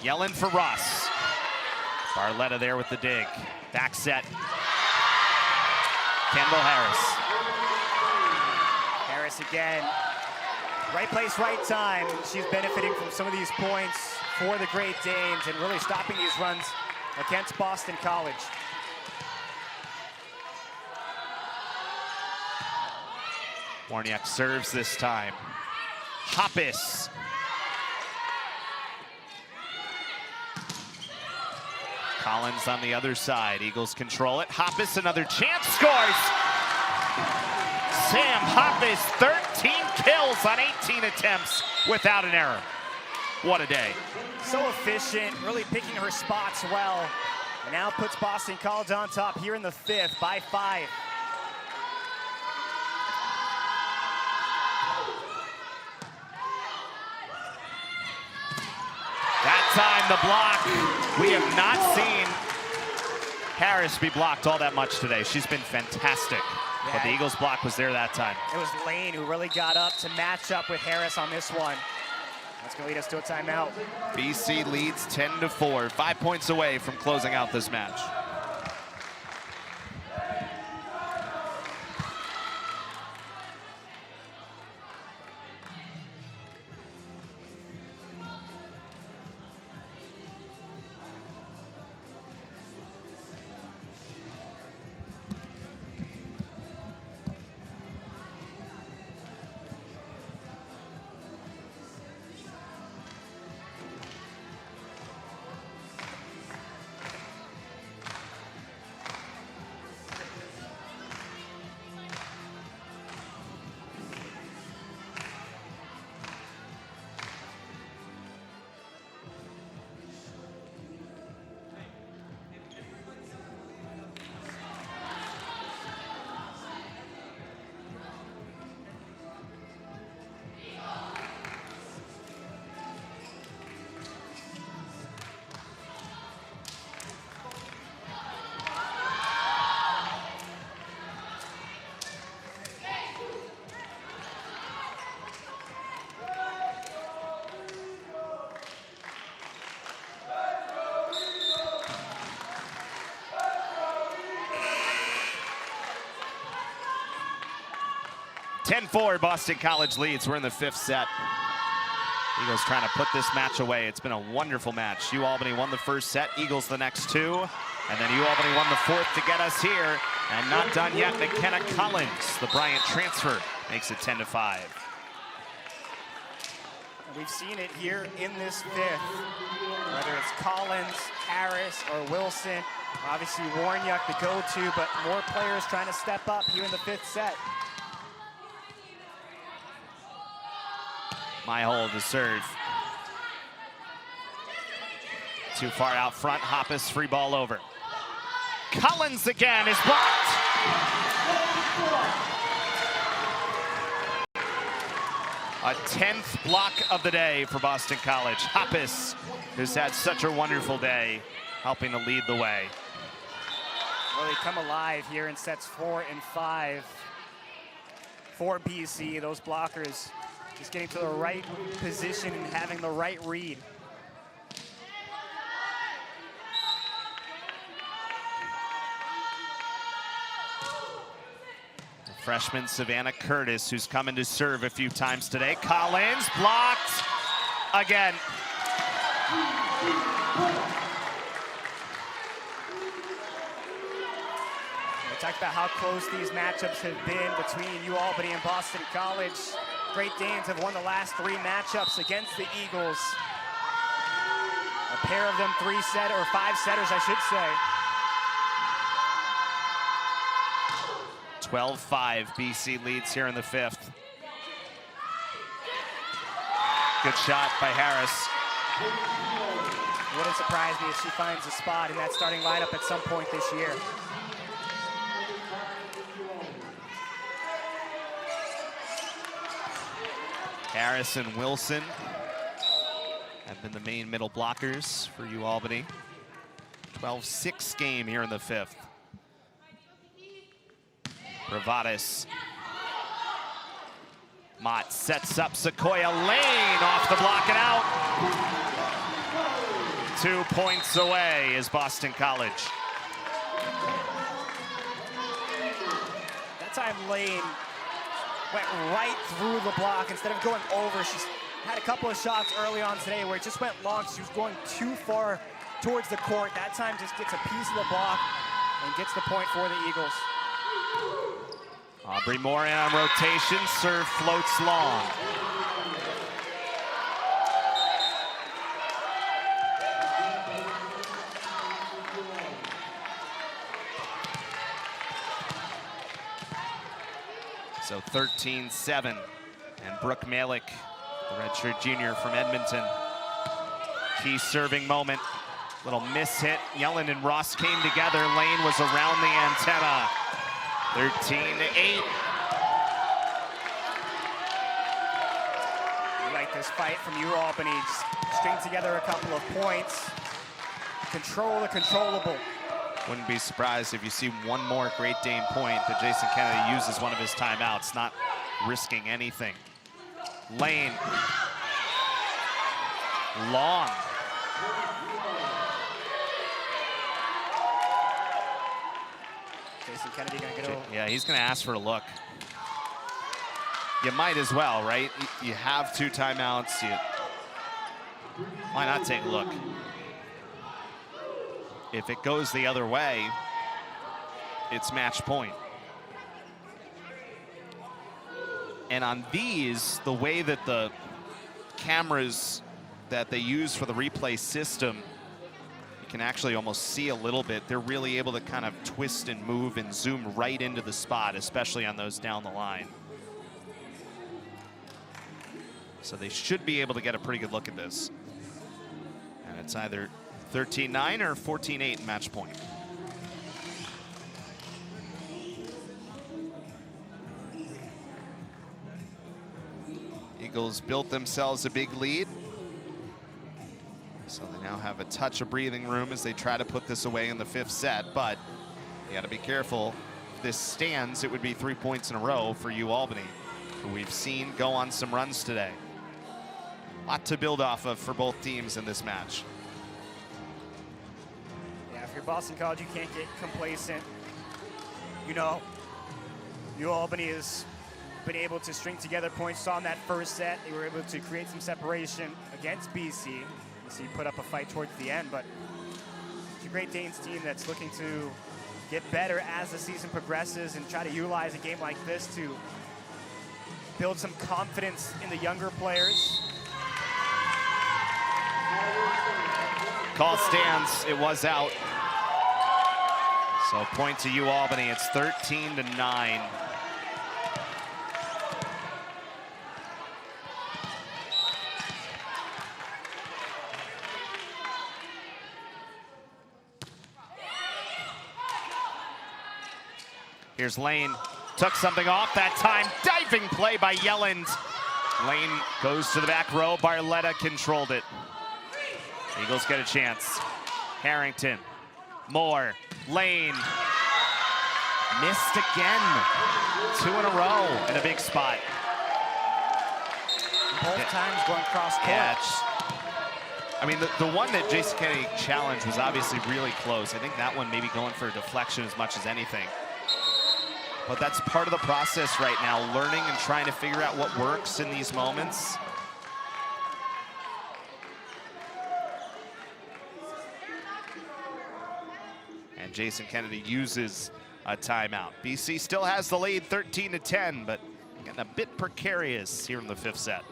Yellen for Ross. Barletta there with the dig. Back set. Kendall Harris. Harris again. Right place, right time. She's benefiting from some of these points for the Great Danes and really stopping these runs against Boston College. Warniak serves this time. Hoppus. Collins on the other side. Eagles control it. Hoppus, another chance, scores! Sam Hoppus, 13 kills on 18 attempts without an error. What a day. So efficient, really picking her spots well. And now puts Boston College on top here in the fifth by 5. That time the block. We have not seen Harris be blocked all that much today. She's been fantastic. Yeah. But the Eagles block was there that time. It was Lane who really got up to match up with Harris on this one. That's gonna lead us to a timeout. BC leads 10-4, 5 points away from closing out this match. Boston College leads. We're in the fifth set. Eagles trying to put this match away. It's been a wonderful match. Ualbany won the first set, Eagles the next two. And then Ualbany won the fourth to get us here. And not done yet, McKenna Collins, the Bryant transfer, makes it 10-5. We've seen it here in this fifth, whether it's Collins, Harris, or Wilson. Obviously Warniuk the go-to, but more players trying to step up here in the fifth set. Myhole to serve. Too far out front, Hoppus free ball over. Collins again is blocked. A 10th block of the day for Boston College. Hoppus, who's had such a wonderful day, helping to lead the way. Really come alive here in sets 4 and 5 for BC. Those blockers just getting to the right position and having the right read. The freshman Savannah Curtis, who's coming to serve a few times today. Collins blocked again. We talked about how close these matchups have been between Ualbany and Boston College. Great Danes have won the last 3 matchups against the Eagles. A pair of them 5-setters, I should say. 12-5, BC leads here in the 5th. Good shot by Harris. Wouldn't surprise me if she finds a spot in that starting lineup at some point this year. Harris and Wilson have been the main middle blockers for Ualbany. 12-6 game here in the 5th. Bravadis. Mott sets up Sequoia Lane off the block and out. 2 points away is Boston College. That time Lane went right through the block instead of going over. She's had a couple of shots early on today where it just went long. She was going too far towards the court. That time just gets a piece of the block and gets the point for the Eagles. Aubrey Moore on rotation, serve floats long. So 13-7, and Brooke Malik, the redshirt junior from Edmonton. Key serving moment, little miss hit. Yellen and Ross came together. Lane was around the antenna. 13-8. I like this fight from Ualbany. Just string together a couple of points. Control the controllable. Wouldn't be surprised if you see one more Great Dane point that Jason Kennedy uses one of his timeouts, not risking anything. Lane. Long. Jason Kennedy gonna get over. Yeah, he's gonna ask for a look. You might as well, right? You have 2 timeouts. Why not take a look? If it goes the other way, it's match point. And on these, the way that the cameras that they use for the replay system, you can actually almost see a little bit. They're really able to kind of twist and move and zoom right into the spot, especially on those down the line. So they should be able to get a pretty good look at this. And it's either 13-9 or 14-8 match point. Eagles built themselves a big lead. So they now have a touch of breathing room as they try to put this away in the 5th set, but you gotta be careful. If this stands, it would be 3 points in a row for Ualbany, who we've seen go on some runs today. A lot to build off of for both teams in this match. Yeah, if you're Boston College, you can't get complacent. You know, Ualbany has been able to string together points on that first set. They were able to create some separation against BC. BC put up a fight towards the end, but it's a Great Danes team that's looking to get better as the season progresses and try to utilize a game like this to build some confidence in the younger players. Call stands, it was out. So point to Ualbany, it's 13-9. Here's Lane, took something off that time. Diving play by Yelland. Lane goes to the back row, Barletta controlled it. Eagles get a chance. Harrington, Moore, Lane. Missed again. 2 in a row in a big spot. Both times going cross court. Yeah, I mean, the one that Jason Kennedy challenged was obviously really close. I think that one maybe going for a deflection as much as anything. But that's part of the process right now, learning and trying to figure out what works in these moments. And Jason Kennedy uses a timeout. BC still has the lead, 13-10, but getting a bit precarious here in the 5th set.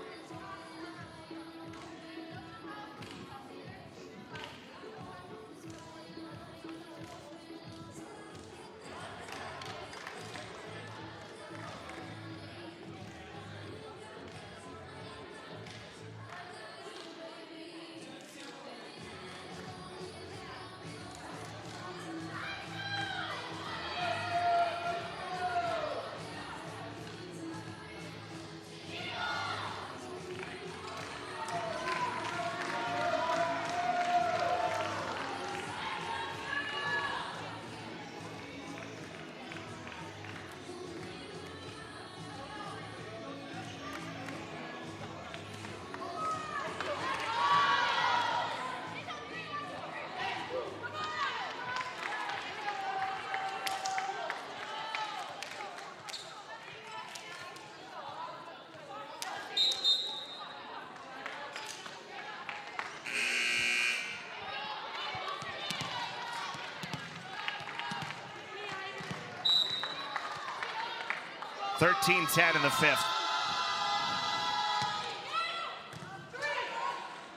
(13-10) in the 5th.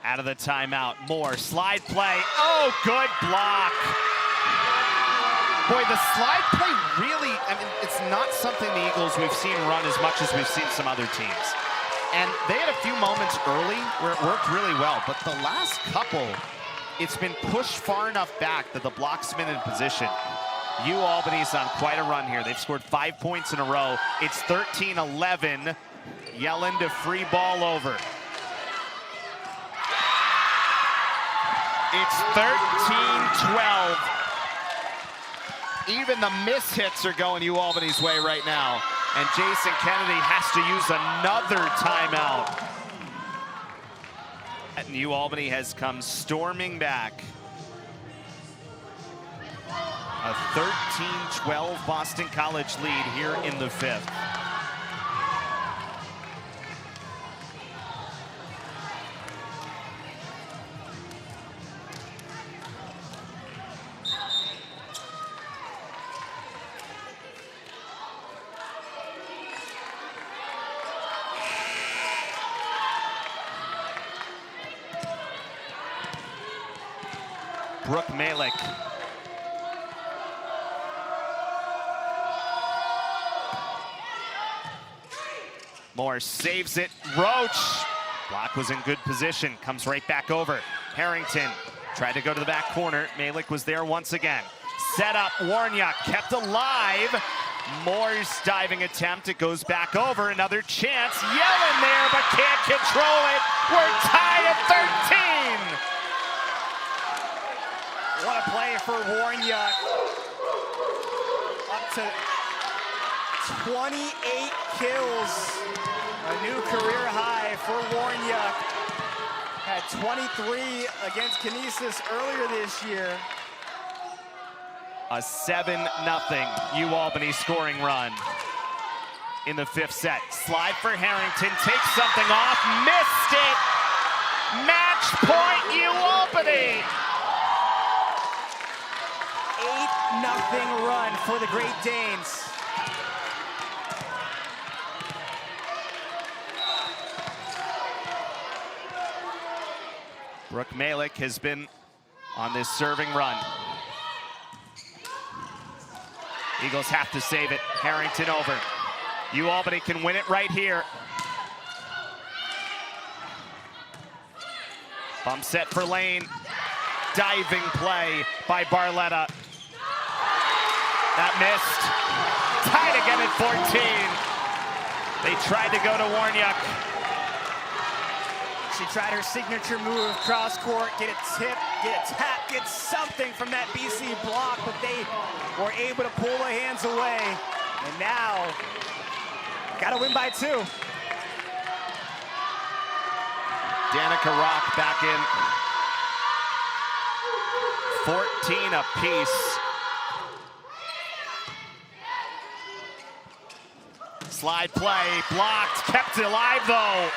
Out of the timeout, Moore, slide play. Oh, good block. Boy, the slide play really, I mean, it's not something the Eagles we've seen run as much as we've seen some other teams. And they had a few moments early where it worked really well, but the last couple, it's been pushed far enough back that the block's been in position. Ualbany's on quite a run here. They've scored 5 points in a row. It's 13-11. Yelland a free ball over. It's 13-12. Even the miss hits are going Ualbany's way right now. And Jason Kennedy has to use another timeout. And Ualbany has come storming back. A 13-12 Boston College lead here in the 5th. Brooke Malik. Moore saves it. Roach. Block was in good position. Comes right back over. Harrington tried to go to the back corner. Malik was there once again. Set up. Warniak kept alive. Moore's diving attempt. It goes back over. Another chance. Yelland there, but can't control it. We're tied at 13. What a play for Warniak. Up to 28 kills. A new career high for Warniak. Had 23 against Canisius earlier this year. A 7-0 Ualbany scoring run in the 5th set. Slide for Harrington, takes something off, missed it. Match point Ualbany. 8-0 run for the Great Danes. Brooke Malik has been on this serving run. Eagles have to save it. Harrington over. Ualbany can win it right here. Bump set for Lane. Diving play by Barletta. That missed. Tied again at 14. They tried to go to Warniuk. She tried her signature move, cross court, get a tip, get a tap, get something from that BC block, but they were able to pull the hands away. And now, gotta win by 2. Danica Rock back in. 14 apiece. Slide play, blocked, kept it alive though.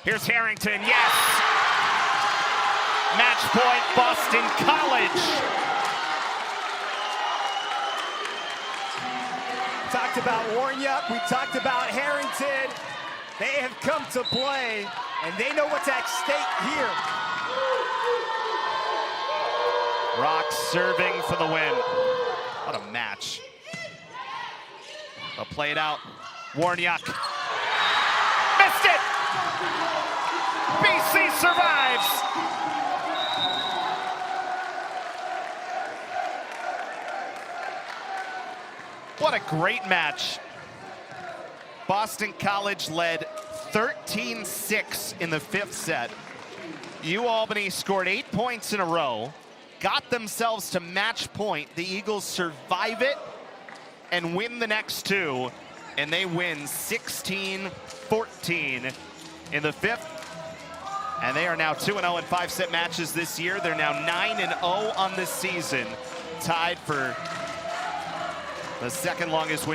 Here's Harrington, yes! Match point, Boston College. Talked about Warniuk, we talked about Harrington. They have come to play, and they know what's at stake here. Rock serving for the win. What a match. They'll play it out. Warniuk. Missed it! BC survives! What a great match. Boston College led 13-6 in the 5th set. Ualbany scored 8 points in a row, got themselves to match point. The Eagles survive it and win the next 2, and they win 16-14 in the 5th. And they are now 2-0 in 5-set matches this year. They're now 9-0 on the season, tied for the second longest win